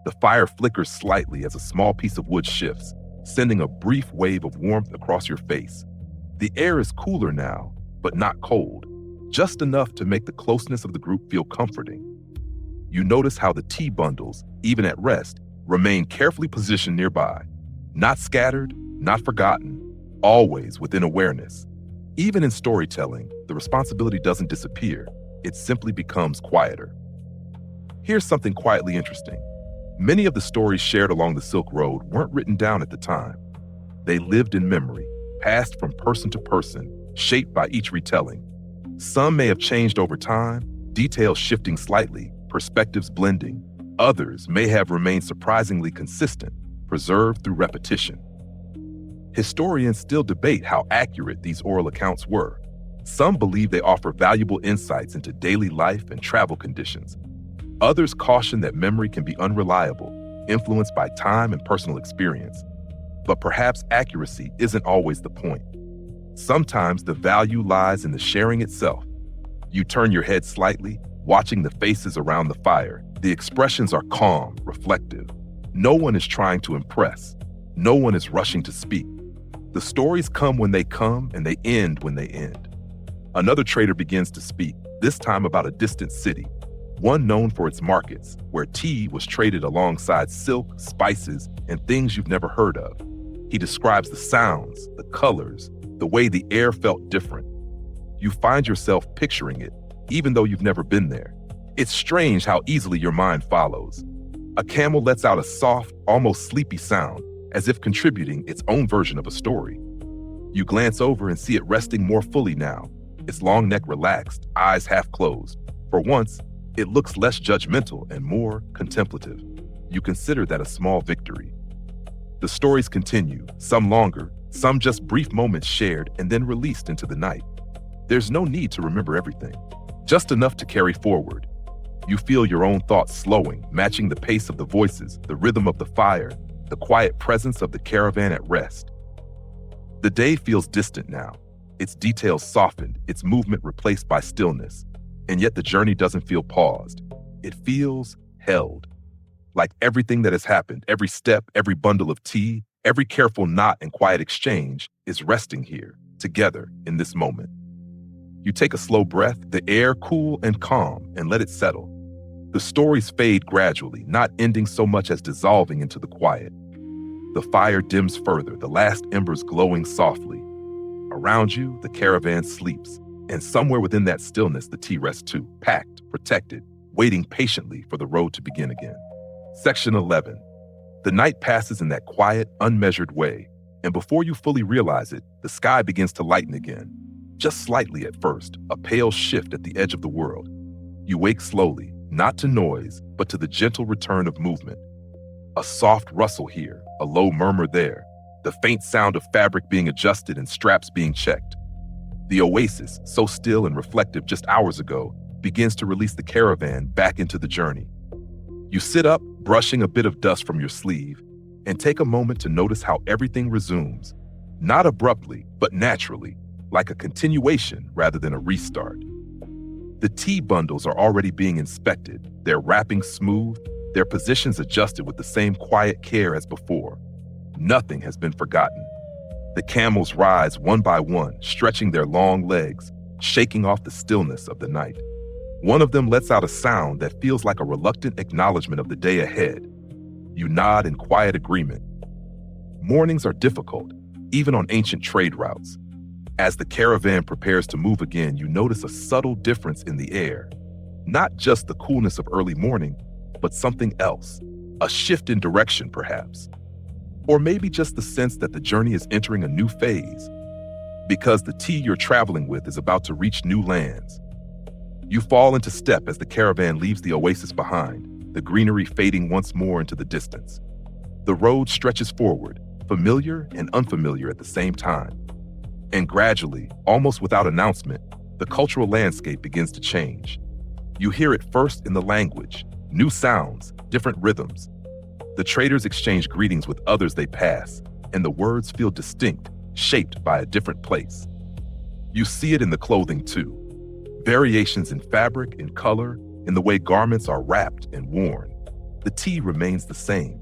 The fire flickers slightly as a small piece of wood shifts, sending a brief wave of warmth across your face. The air is cooler now, but not cold, just enough to make the closeness of the group feel comforting. You notice how the tea bundles, even at rest, remain carefully positioned nearby, not scattered, not forgotten, always within awareness. Even in storytelling, the responsibility doesn't disappear, it simply becomes quieter. Here's something quietly interesting. Many of the stories shared along the Silk Road weren't written down at the time. They lived in memory, passed from person to person, shaped by each retelling. Some may have changed over time, details shifting slightly, perspectives blending. Others may have remained surprisingly consistent, preserved through repetition. Historians still debate how accurate these oral accounts were. Some believe they offer valuable insights into daily life and travel conditions. Others caution that memory can be unreliable, influenced by time and personal experience. But perhaps accuracy isn't always the point. Sometimes the value lies in the sharing itself. You turn your head slightly, watching the faces around the fire. The expressions are calm, reflective. No one is trying to impress. No one is rushing to speak. The stories come when they come, and they end when they end. Another trader begins to speak, this time about a distant city, one known for its markets, where tea was traded alongside silk, spices, and things you've never heard of. He describes the sounds, the colors, the way the air felt different. You find yourself picturing it, even though you've never been there. It's strange how easily your mind follows. A camel lets out a soft, almost sleepy sound, as if contributing its own version of a story. You glance over and see it resting more fully now, its long neck relaxed, eyes half closed. For once, it looks less judgmental and more contemplative. You consider that a small victory. The stories continue, some longer, some just brief moments shared and then released into the night. There's no need to remember everything, just enough to carry forward. You feel your own thoughts slowing, matching the pace of the voices, the rhythm of the fire, the quiet presence of the caravan at rest. The day feels distant now, its details softened, its movement replaced by stillness. And yet the journey doesn't feel paused. It feels held. Like everything that has happened, every step, every bundle of tea, every careful knot and quiet exchange is resting here, together in this moment. You take a slow breath, the air cool and calm, and let it settle. The stories fade gradually, not ending so much as dissolving into the quiet. The fire dims further, the last embers glowing softly. Around you, the caravan sleeps, and somewhere within that stillness, the tea rests too, packed, protected, waiting patiently for the road to begin again. Section 11. The night passes in that quiet, unmeasured way, and before you fully realize it, the sky begins to lighten again. Just slightly at first, a pale shift at the edge of the world. You wake slowly, not to noise, but to the gentle return of movement. A soft rustle here, a low murmur there, the faint sound of fabric being adjusted and straps being checked. The oasis, so still and reflective just hours ago, begins to release the caravan back into the journey. You sit up, brushing a bit of dust from your sleeve, and take a moment to notice how everything resumes, not abruptly, but naturally, like a continuation rather than a restart. The tea bundles are already being inspected, their wrapping smooth, their positions adjusted with the same quiet care as before. Nothing has been forgotten. The camels rise one by one, stretching their long legs, shaking off the stillness of the night. One of them lets out a sound that feels like a reluctant acknowledgement of the day ahead. You nod in quiet agreement. Mornings are difficult, even on ancient trade routes. As the caravan prepares to move again, you notice a subtle difference in the air. Not just the coolness of early morning, but something else. A shift in direction, perhaps. Or maybe just the sense that the journey is entering a new phase, because the tea you're traveling with is about to reach new lands. You fall into step as the caravan leaves the oasis behind, the greenery fading once more into the distance. The road stretches forward, familiar and unfamiliar at the same time. And gradually, almost without announcement, the cultural landscape begins to change. You hear it first in the language, new sounds, different rhythms. The traders exchange greetings with others they pass, and the words feel distinct, shaped by a different place. You see it in the clothing too. Variations in fabric, in color, in the way garments are wrapped and worn. The tea remains the same,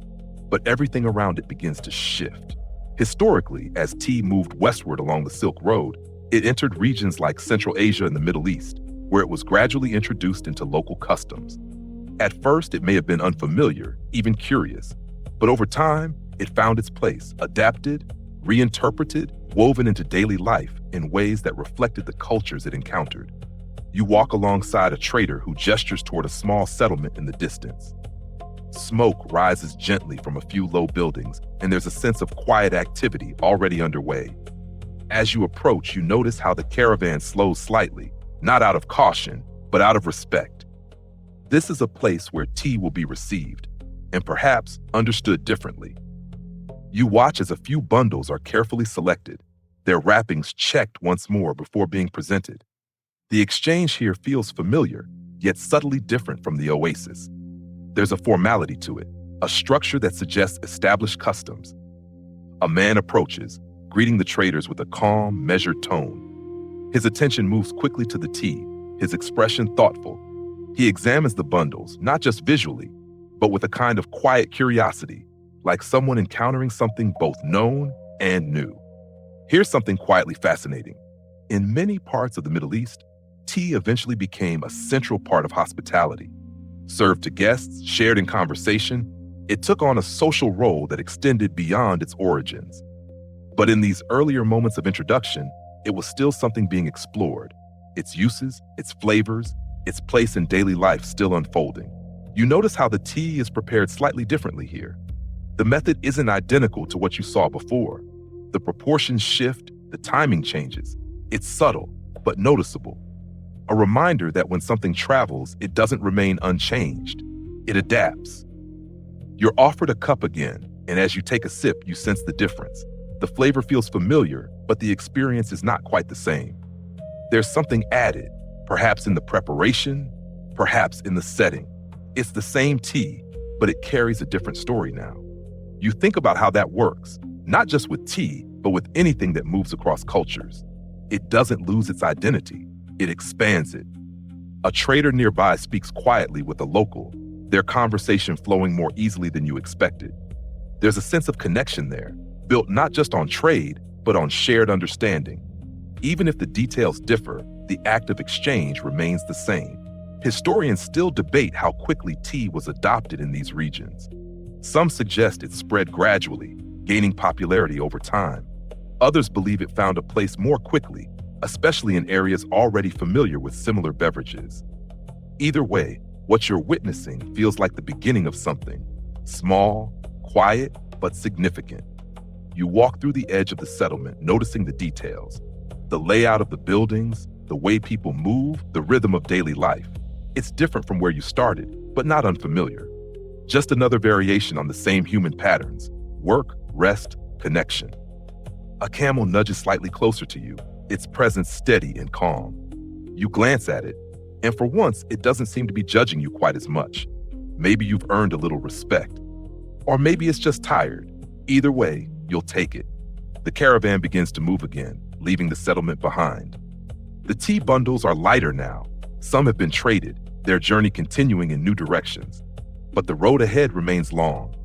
but everything around it begins to shift. Historically, as tea moved westward along the Silk Road, it entered regions like Central Asia and the Middle East, where it was gradually introduced into local customs. At first, it may have been unfamiliar, even curious, but over time, it found its place, adapted, reinterpreted, woven into daily life in ways that reflected the cultures it encountered. You walk alongside a trader who gestures toward a small settlement in the distance. Smoke rises gently from a few low buildings, and there's a sense of quiet activity already underway. As you approach, you notice how the caravan slows slightly, not out of caution, but out of respect. This is a place where tea will be received, and perhaps understood differently. You watch as a few bundles are carefully selected, their wrappings checked once more before being presented. The exchange here feels familiar, yet subtly different from the oasis. There's a formality to it, a structure that suggests established customs. A man approaches, greeting the traders with a calm, measured tone. His attention moves quickly to the tea, his expression thoughtful. He examines the bundles, not just visually, but with a kind of quiet curiosity, like someone encountering something both known and new. Here's something quietly fascinating. In many parts of the Middle East, tea eventually became a central part of hospitality. Served to guests, shared in conversation, it took on a social role that extended beyond its origins. But in these earlier moments of introduction, it was still something being explored. Its uses, its flavors, its place in daily life still unfolding. You notice how the tea is prepared slightly differently here. The method isn't identical to what you saw before. The proportions shift, the timing changes. It's subtle, but noticeable. A reminder that when something travels, it doesn't remain unchanged. It adapts. You're offered a cup again, and as you take a sip, you sense the difference. The flavor feels familiar, but the experience is not quite the same. There's something added, perhaps in the preparation, perhaps in the setting. It's the same tea, but it carries a different story now. You think about how that works, not just with tea, but with anything that moves across cultures. It doesn't lose its identity, it expands it. A trader nearby speaks quietly with a local, their conversation flowing more easily than you expected. There's a sense of connection there, built not just on trade, but on shared understanding. Even if the details differ, the act of exchange remains the same. Historians still debate how quickly tea was adopted in these regions. Some suggest it spread gradually, gaining popularity over time. Others believe it found a place more quickly, especially in areas already familiar with similar beverages. Either way, what you're witnessing feels like the beginning of something, small, quiet, but significant. You walk through the edge of the settlement, noticing the details, the layout of the buildings, the way people move, the rhythm of daily life. It's different from where you started, but not unfamiliar. Just another variation on the same human patterns: work, rest, connection. A camel nudges slightly closer to you, its presence steady and calm. You glance at it, and for once, it doesn't seem to be judging you quite as much. Maybe you've earned a little respect. Or maybe it's just tired. Either way, you'll take it. The caravan begins to move again, leaving the settlement behind. The tea bundles are lighter now. Some have been traded, their journey continuing in new directions. But the road ahead remains long.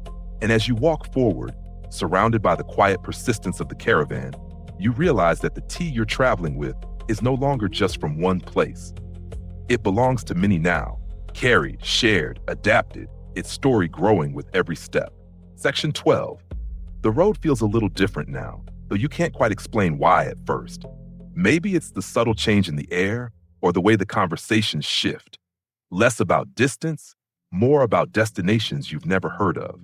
And as you walk forward, surrounded by the quiet persistence of the caravan, you realize that the tea you're traveling with is no longer just from one place. It belongs to many now, carried, shared, adapted, its story growing with every step. Section 12. The road feels a little different now, though you can't quite explain why at first. Maybe it's the subtle change in the air or the way the conversations shift. Less about distance, more about destinations you've never heard of.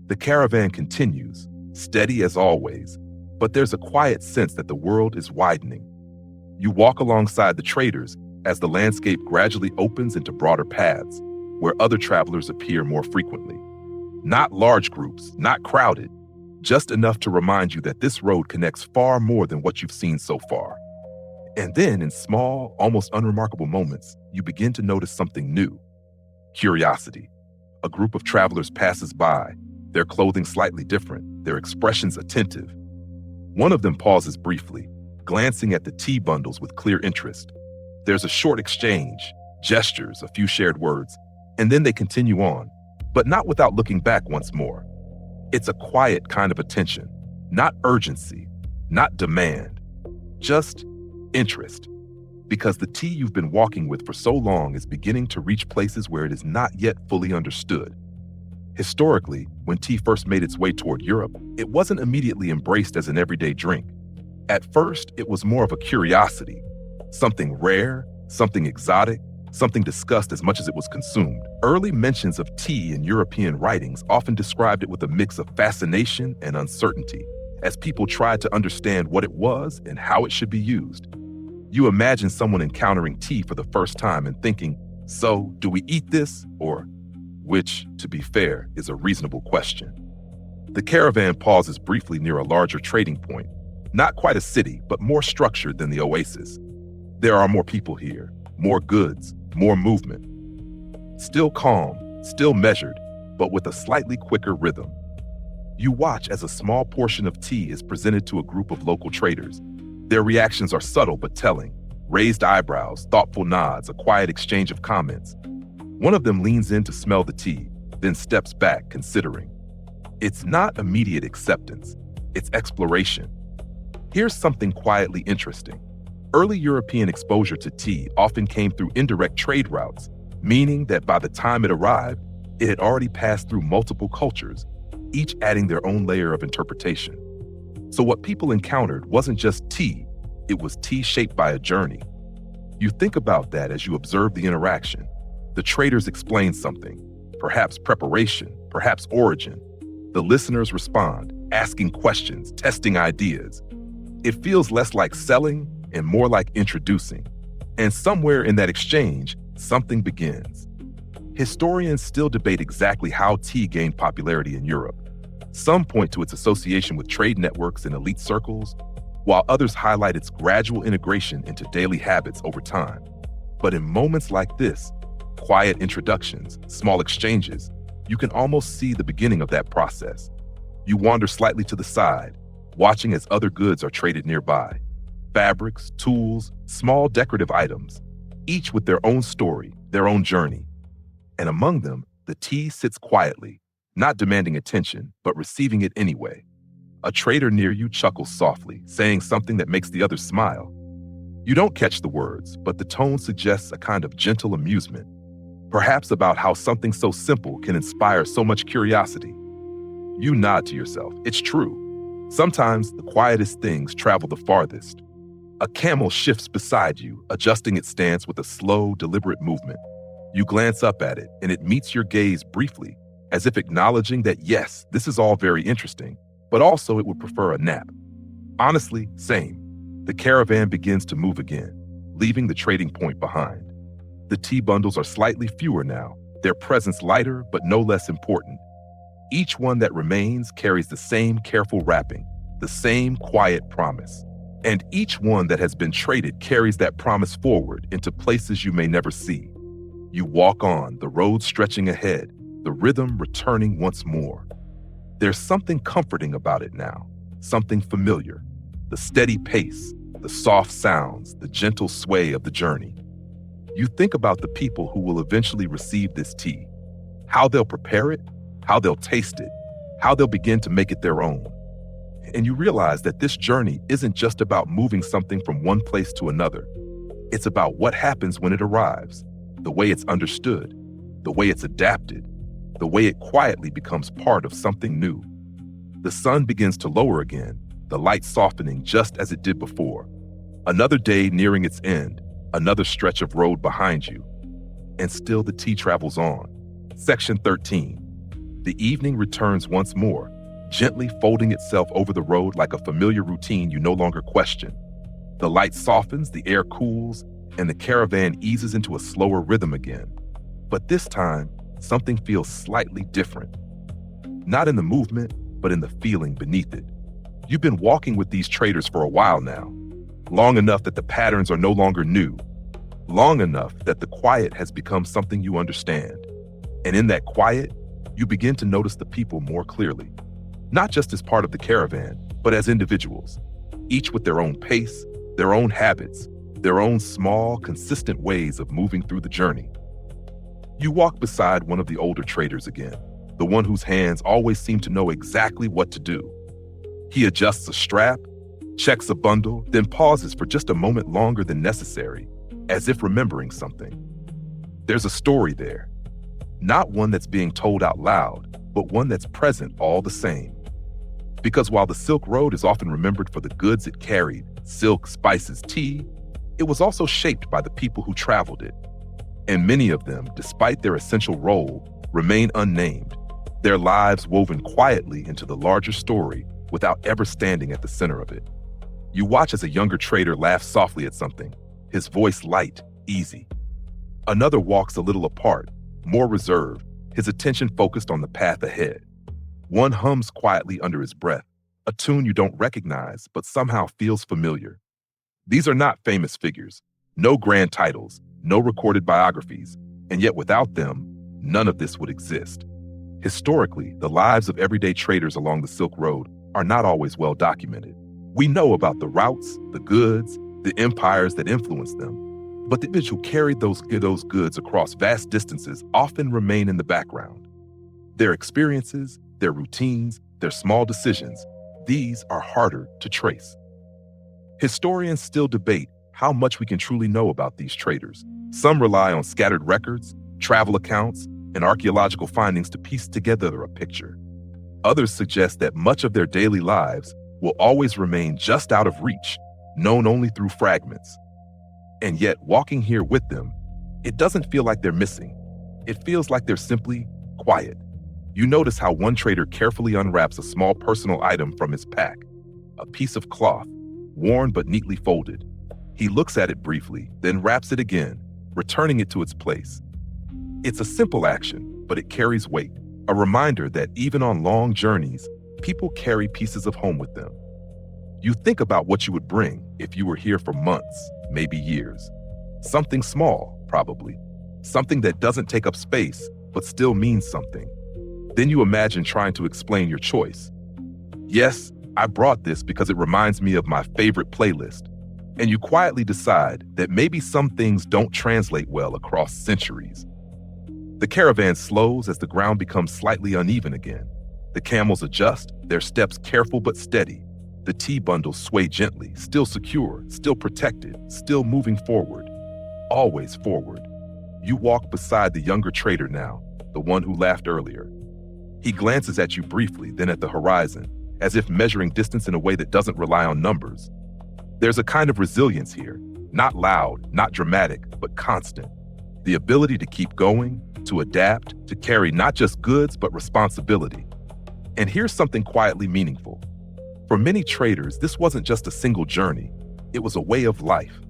The caravan continues, steady as always, but there's a quiet sense that the world is widening. You walk alongside the traders as the landscape gradually opens into broader paths, where other travelers appear more frequently. Not large groups, not crowded, just enough to remind you that this road connects far more than what you've seen so far. And then, in small, almost unremarkable moments, you begin to notice something new. Curiosity. A group of travelers passes by, their clothing slightly different, their expressions attentive. One of them pauses briefly, glancing at the tea bundles with clear interest. There's a short exchange, gestures, a few shared words, and then they continue on, but not without looking back once more. It's a quiet kind of attention, not urgency, not demand, just interest. Because the tea you've been walking with for so long is beginning to reach places where it is not yet fully understood. Historically, when tea first made its way toward Europe, it wasn't immediately embraced as an everyday drink. At first, it was more of a curiosity, something rare, something exotic, something discussed as much as it was consumed. Early mentions of tea in European writings often described it with a mix of fascination and uncertainty, as people tried to understand what it was and how it should be used. You imagine someone encountering tea for the first time and thinking, so do we eat this? Or, which, to be fair, is a reasonable question. The caravan pauses briefly near a larger trading point, Not quite a city, but more structured than the oasis. There are more people here, more goods, more movement. Still calm, still measured, but with a slightly quicker rhythm. You watch as a small portion of tea is presented to a group of local traders. Their reactions are subtle but telling. Raised eyebrows, thoughtful nods, a quiet exchange of comments. One of them leans in to smell the tea, then steps back, considering. It's not immediate acceptance, it's exploration. Here's something quietly interesting. Early European exposure to tea often came through indirect trade routes, meaning that by the time it arrived, it had already passed through multiple cultures, each adding their own layer of interpretation. So what people encountered wasn't just tea, it was tea shaped by a journey. You think about that as you observe the interaction. The traders explain something, perhaps preparation, perhaps origin. The listeners respond, asking questions, testing ideas. It feels less like selling and more like introducing. And somewhere in that exchange, something begins. Historians still debate exactly how tea gained popularity in Europe. Some point to its association with trade networks and elite circles, while others highlight its gradual integration into daily habits over time. But in moments like this, quiet introductions, small exchanges, you can almost see the beginning of that process. You wander slightly to the side, watching as other goods are traded nearby. Fabrics, tools, small decorative items, each with their own story, their own journey. And among them, the tea sits quietly, not demanding attention, but receiving it anyway. A trader near you chuckles softly, saying something that makes the others smile. You don't catch the words, but the tone suggests a kind of gentle amusement, perhaps about how something so simple can inspire so much curiosity. You nod to yourself. It's true. Sometimes the quietest things travel the farthest. A camel shifts beside you, adjusting its stance with a slow, deliberate movement. You glance up at it, and it meets your gaze briefly, as if acknowledging that yes, this is all very interesting, but also it would prefer a nap. Honestly, same. The caravan begins to move again, leaving the trading point behind. The tea bundles are slightly fewer now, their presence lighter but no less important. Each one that remains carries the same careful wrapping, the same quiet promise. And each one that has been traded carries that promise forward into places you may never see. You walk on, the road stretching ahead, the rhythm returning once more. There's something comforting about it now, something familiar. The steady pace, the soft sounds, the gentle sway of the journey. You think about the people who will eventually receive this tea, how they'll prepare it, how they'll taste it, how they'll begin to make it their own. And you realize that this journey isn't just about moving something from one place to another. It's about what happens when it arrives, the way it's understood, the way it's adapted, the way it quietly becomes part of something new. The sun begins to lower again, the light softening just as it did before. Another day nearing its end, another stretch of road behind you. And still the tea travels on. Section 13. The evening returns once more, gently folding itself over the road like a familiar routine you no longer question. The light softens, the air cools, and the caravan eases into a slower rhythm again. But this time, something feels slightly different. Not in the movement, but in the feeling beneath it. You've been walking with these traders for a while now, long enough that the patterns are no longer new, long enough that the quiet has become something you understand. And in that quiet, you begin to notice the people more clearly, not just as part of the caravan, but as individuals, each with their own pace, their own habits, their own small, consistent ways of moving through the journey. You walk beside one of the older traders again, the one whose hands always seem to know exactly what to do. He adjusts a strap, checks a bundle, then pauses for just a moment longer than necessary, as if remembering something. There's a story there, not one that's being told out loud, but one that's present all the same. Because while the Silk Road is often remembered for the goods it carried, silk, spices, tea, it was also shaped by the people who traveled it. And many of them, despite their essential role, remain unnamed, their lives woven quietly into the larger story without ever standing at the center of it. You watch as a younger trader laughs softly at something, his voice light, easy. Another walks a little apart, more reserved, his attention focused on the path ahead. One hums quietly under his breath, a tune you don't recognize but somehow feels familiar. These are not famous figures, no grand titles, no recorded biographies, and yet without them, none of this would exist. Historically, the lives of everyday traders along the Silk Road are not always well documented. We know about the routes, the goods, the empires that influenced them, but the individuals who carried those goods across vast distances often remain in the background. Their experiences, their routines, their small decisions, these are harder to trace. Historians still debate how much we can truly know about these traders. Some rely on scattered records, travel accounts, and archaeological findings to piece together a picture. Others suggest that much of their daily lives will always remain just out of reach, known only through fragments. And yet, walking here with them, it doesn't feel like they're missing. It feels like they're simply quiet. You notice how one trader carefully unwraps a small personal item from his pack, a piece of cloth, worn but neatly folded. He looks at it briefly, then wraps it again, returning it to its place. It's a simple action, but it carries weight, a reminder that even on long journeys, people carry pieces of home with them. You think about what you would bring if you were here for months, maybe years. Something small, probably. Something that doesn't take up space, but still means something. Then you imagine trying to explain your choice. Yes, I brought this because it reminds me of my favorite playlist. And you quietly decide that maybe some things don't translate well across centuries. The caravan slows as the ground becomes slightly uneven again. The camels adjust, their steps careful but steady. The tea bundles sway gently, still secure, still protected, still moving forward. Always forward. You walk beside the younger trader now, the one who laughed earlier. He glances at you briefly, then at the horizon, as if measuring distance in a way that doesn't rely on numbers. There's a kind of resilience here, not loud, not dramatic, but constant. The ability to keep going, to adapt, to carry not just goods, but responsibility. And here's something quietly meaningful. For many traders, this wasn't just a single journey. It was a way of life.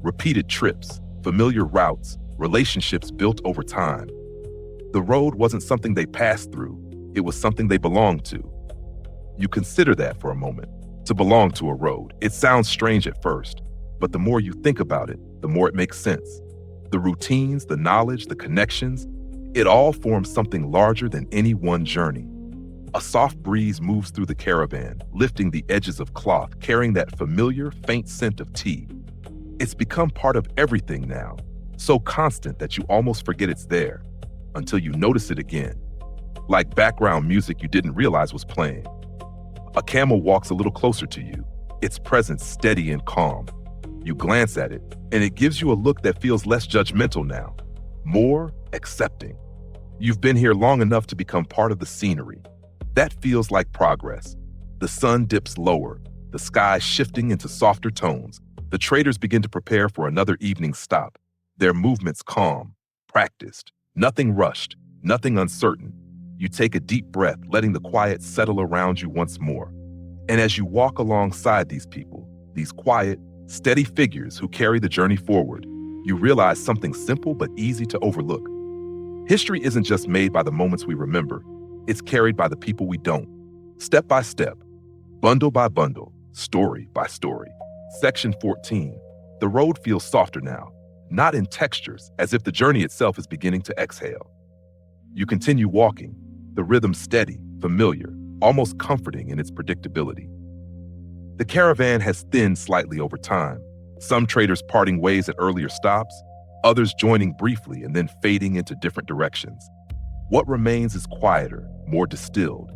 Repeated trips, familiar routes, relationships built over time. The road wasn't something they passed through. It was something they belonged to. You consider that for a moment. To belong to a road. It sounds strange at first, but the more you think about it, the more it makes sense. The routines, the knowledge, the connections, it all forms something larger than any one journey. A soft breeze moves through the caravan, lifting the edges of cloth, carrying that familiar, faint scent of tea. It's become part of everything now, so constant that you almost forget it's there, until you notice it again, like background music you didn't realize was playing. A camel walks a little closer to you, its presence steady and calm. You glance at it, and it gives you a look that feels less judgmental now, more accepting. You've been here long enough to become part of the scenery. That feels like progress. The sun dips lower, the sky shifting into softer tones. The traders begin to prepare for another evening stop, their movements calm, practiced, nothing rushed, nothing uncertain. You take a deep breath, letting the quiet settle around you once more. And as you walk alongside these people, these quiet, steady figures who carry the journey forward, you realize something simple but easy to overlook. History isn't just made by the moments we remember, it's carried by the people we don't. Step by step, bundle by bundle, story by story. Section 14. The road feels softer now, not in textures, as if the journey itself is beginning to exhale. You continue walking, the rhythm steady, familiar, almost comforting in its predictability. The caravan has thinned slightly over time, some traders parting ways at earlier stops, others joining briefly and then fading into different directions. What remains is quieter, more distilled.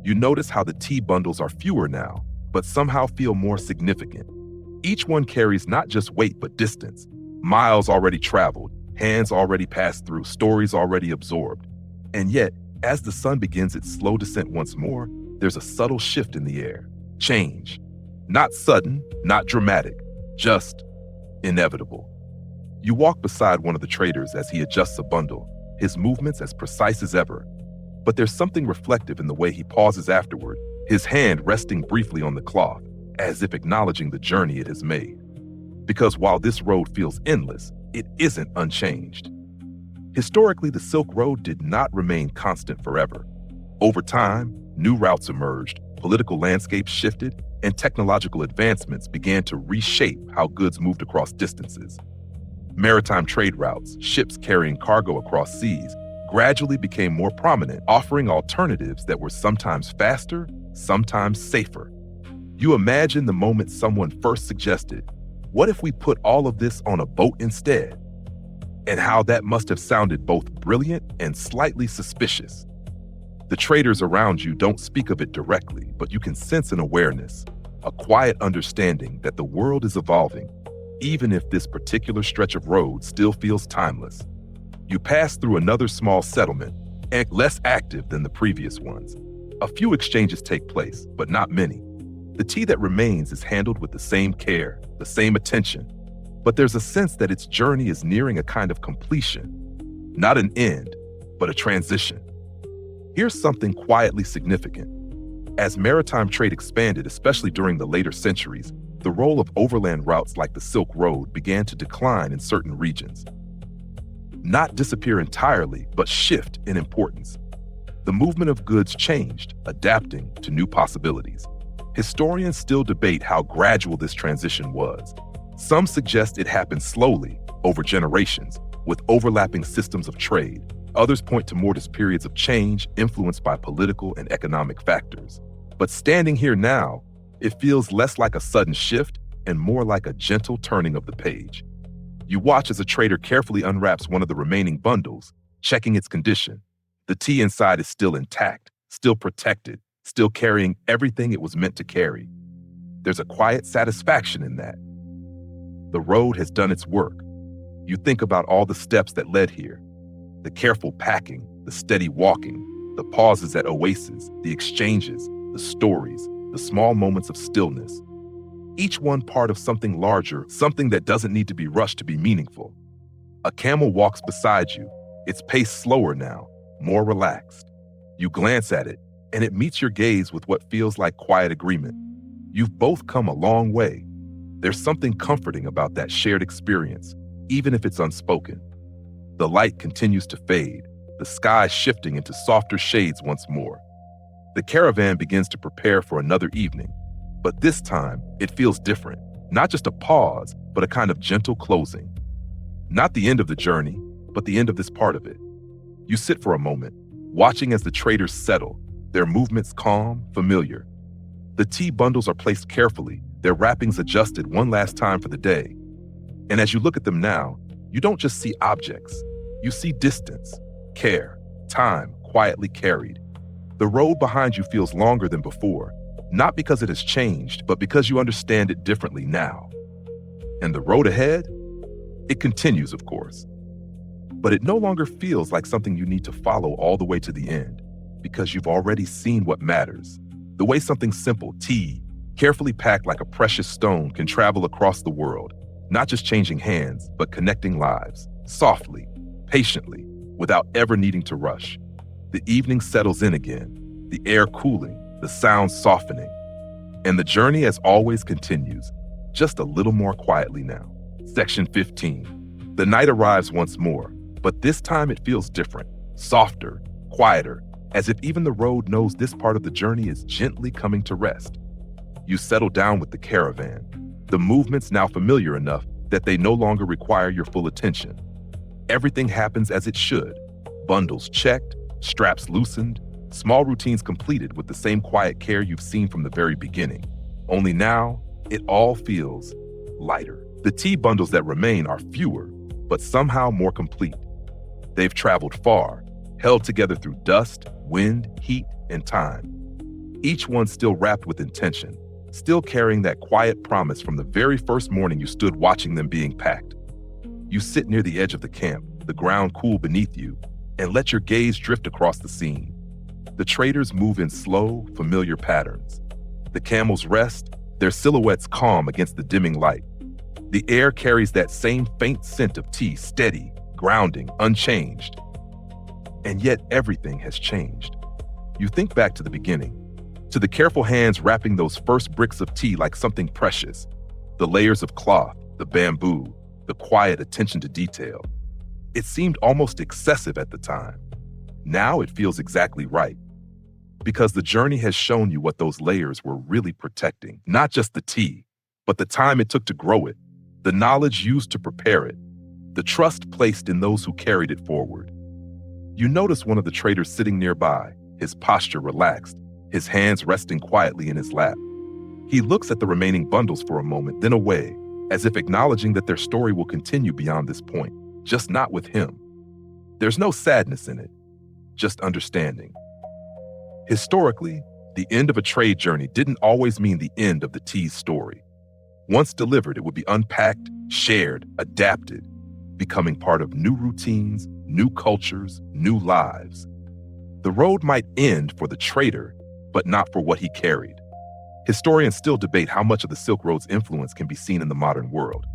You notice how the tea bundles are fewer now, but somehow feel more significant. Each one carries not just weight but distance, miles already traveled, hands already passed through, stories already absorbed. And yet, as the sun begins its slow descent once more, there's a subtle shift in the air. Change. Not sudden, not dramatic, just inevitable. You walk beside one of the traders as he adjusts a bundle, his movements as precise as ever. But there's something reflective in the way he pauses afterward, his hand resting briefly on the cloth, as if acknowledging the journey it has made. Because while this road feels endless, it isn't unchanged. Historically, the Silk Road did not remain constant forever. Over time, new routes emerged, political landscapes shifted, and technological advancements began to reshape how goods moved across distances. Maritime trade routes, ships carrying cargo across seas, gradually became more prominent, offering alternatives that were sometimes faster, sometimes safer. You imagine the moment someone first suggested, "What if we put all of this on a boat instead?" And how that must have sounded both brilliant and slightly suspicious. The traders around you don't speak of it directly, but you can sense an awareness, a quiet understanding that the world is evolving, even if this particular stretch of road still feels timeless. You pass through another small settlement, and less active than the previous ones. A few exchanges take place, but not many. The tea that remains is handled with the same care, the same attention, but there's a sense that its journey is nearing a kind of completion. Not an end, but a transition. Here's something quietly significant. As maritime trade expanded, especially during the later centuries, the role of overland routes like the Silk Road began to decline in certain regions. Not disappear entirely, but shift in importance. The movement of goods changed, adapting to new possibilities. Historians still debate how gradual this transition was. Some suggest it happened slowly, over generations, with overlapping systems of trade. Others point to more periods of change influenced by political and economic factors. But standing here now, it feels less like a sudden shift and more like a gentle turning of the page. You watch as a trader carefully unwraps one of the remaining bundles, checking its condition. The tea inside is still intact, still protected, still carrying everything it was meant to carry. There's a quiet satisfaction in that. The road has done its work. You think about all the steps that led here. The careful packing, the steady walking, the pauses at oases, the exchanges, the stories, the small moments of stillness. Each one part of something larger, something that doesn't need to be rushed to be meaningful. A camel walks beside you, its pace slower now, more relaxed. You glance at it, and it meets your gaze with what feels like quiet agreement. You've both come a long way. There's something comforting about that shared experience, even if it's unspoken. The light continues to fade, the sky shifting into softer shades once more. The caravan begins to prepare for another evening, but this time it feels different. Not just a pause, but a kind of gentle closing. Not the end of the journey, but the end of this part of it. You sit for a moment, watching as the traders settle, their movements calm, familiar. The tea bundles are placed carefully, their wrappings adjusted one last time for the day. And as you look at them now, you don't just see objects. You see distance, care, time quietly carried. The road behind you feels longer than before, not because it has changed, but because you understand it differently now. And the road ahead? It continues, of course. But it no longer feels like something you need to follow all the way to the end, because you've already seen what matters. The way something simple, tea, carefully packed like a precious stone, can travel across the world, not just changing hands, but connecting lives, softly, patiently, without ever needing to rush. The evening settles in again, the air cooling, the sounds softening. And the journey, as always, continues, just a little more quietly now. Section 15. The night arrives once more, but this time it feels different, softer, quieter, as if even the road knows this part of the journey is gently coming to rest. You settle down with the caravan, the movements now familiar enough that they no longer require your full attention. Everything happens as it should. Bundles checked, straps loosened, small routines completed with the same quiet care you've seen from the very beginning. Only now, it all feels lighter. The tea bundles that remain are fewer, but somehow more complete. They've traveled far, held together through dust, wind, heat, and time. Each one still wrapped with intention, still carrying that quiet promise from the very first morning you stood watching them being packed. You sit near the edge of the camp, the ground cool beneath you, and let your gaze drift across the scene. The traders move in slow, familiar patterns. The camels rest, their silhouettes calm against the dimming light. The air carries that same faint scent of tea, steady, grounding, unchanged. And yet everything has changed. You think back to the beginning, to the careful hands wrapping those first bricks of tea like something precious, the layers of cloth, the bamboo, the quiet attention to detail. It seemed almost excessive at the time. Now it feels exactly right. Because the journey has shown you what those layers were really protecting, not just the tea, but the time it took to grow it, the knowledge used to prepare it, the trust placed in those who carried it forward. You notice one of the traders sitting nearby, his posture relaxed, his hands resting quietly in his lap. He looks at the remaining bundles for a moment, then away, as if acknowledging that their story will continue beyond this point, just not with him. There's no sadness in it, just understanding. Historically, the end of a trade journey didn't always mean the end of the tea's story. Once delivered, it would be unpacked, shared, adapted, becoming part of new routines, new cultures, new lives. The road might end for the trader, but not for what he carried. Historians still debate how much of the Silk Road's influence can be seen in the modern world.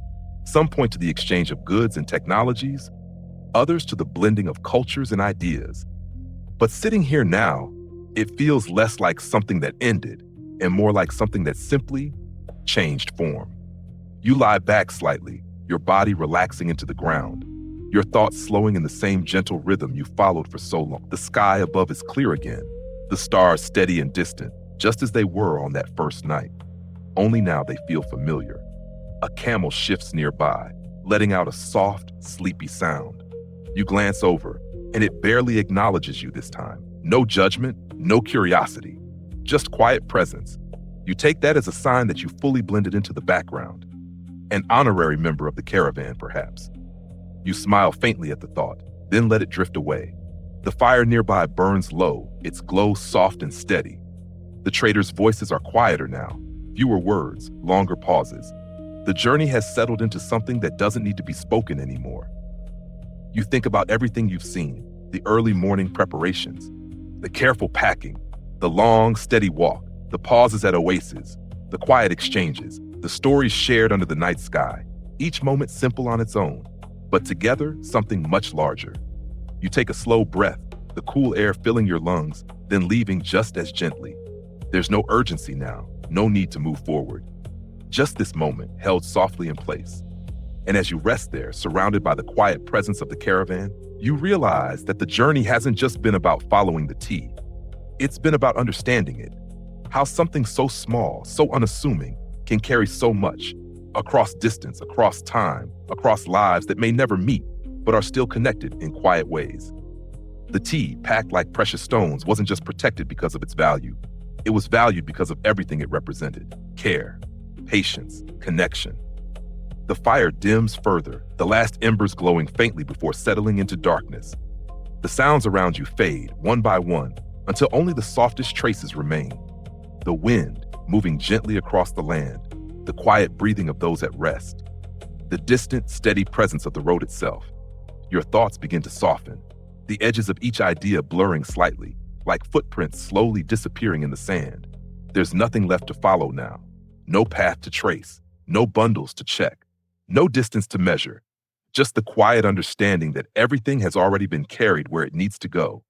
Some point to the exchange of goods and technologies, others to the blending of cultures and ideas. But sitting here now, it feels less like something that ended and more like something that simply changed form. You lie back slightly, your body relaxing into the ground, your thoughts slowing in the same gentle rhythm you followed for so long. The sky above is clear again, the stars steady and distant, just as they were on that first night. Only now they feel familiar. A camel shifts nearby, letting out a soft, sleepy sound. You glance over, and it barely acknowledges you this time. No judgment, no curiosity, just quiet presence. You take that as a sign that you fully blended into the background. An honorary member of the caravan, perhaps. You smile faintly at the thought, then let it drift away. The fire nearby burns low, its glow soft and steady. The traders' voices are quieter now, fewer words, longer pauses. The journey has settled into something that doesn't need to be spoken anymore. You think about everything you've seen, the early morning preparations, the careful packing, the long, steady walk, the pauses at oases, the quiet exchanges, the stories shared under the night sky, each moment simple on its own, but together something much larger. You take a slow breath, the cool air filling your lungs, then leaving just as gently. There's no urgency now, no need to move forward. Just this moment, held softly in place. And as you rest there, surrounded by the quiet presence of the caravan, you realize that the journey hasn't just been about following the tea. It's been about understanding it. How something so small, so unassuming, can carry so much, across distance, across time, across lives that may never meet, but are still connected in quiet ways. The tea, packed like precious stones, wasn't just protected because of its value. It was valued because of everything it represented: care, patience, connection. The fire dims further, the last embers glowing faintly before settling into darkness. The sounds around you fade, one by one, until only the softest traces remain. The wind, moving gently across the land, the quiet breathing of those at rest, the distant, steady presence of the road itself. Your thoughts begin to soften, the edges of each idea blurring slightly, like footprints slowly disappearing in the sand. There's nothing left to follow now. No path to trace, no bundles to check, no distance to measure. Just the quiet understanding that everything has already been carried where it needs to go.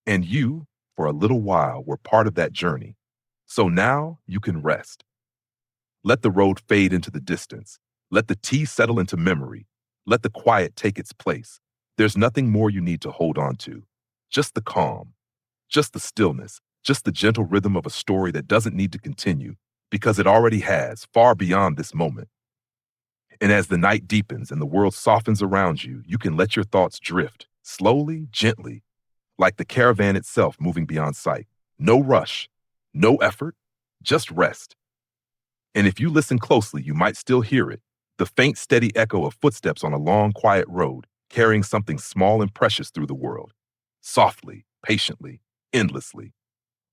And you, for a little while, were part of that journey. So now you can rest. Let the road fade into the distance. Let the tea settle into memory. Let the quiet take its place. There's nothing more you need to hold on to. Just the calm. Just the stillness, just the gentle rhythm of a story that doesn't need to continue, because it already has, far beyond this moment. And as the night deepens and the world softens around you, you can let your thoughts drift, slowly, gently, like the caravan itself moving beyond sight. No rush, no effort, just rest. And if you listen closely, you might still hear it, the faint, steady echo of footsteps on a long, quiet road, carrying something small and precious through the world. Softly, patiently, endlessly.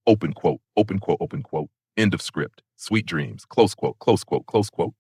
Open quote, open quote, open quote, end of script. Sweet dreams, close quote, close quote, close quote.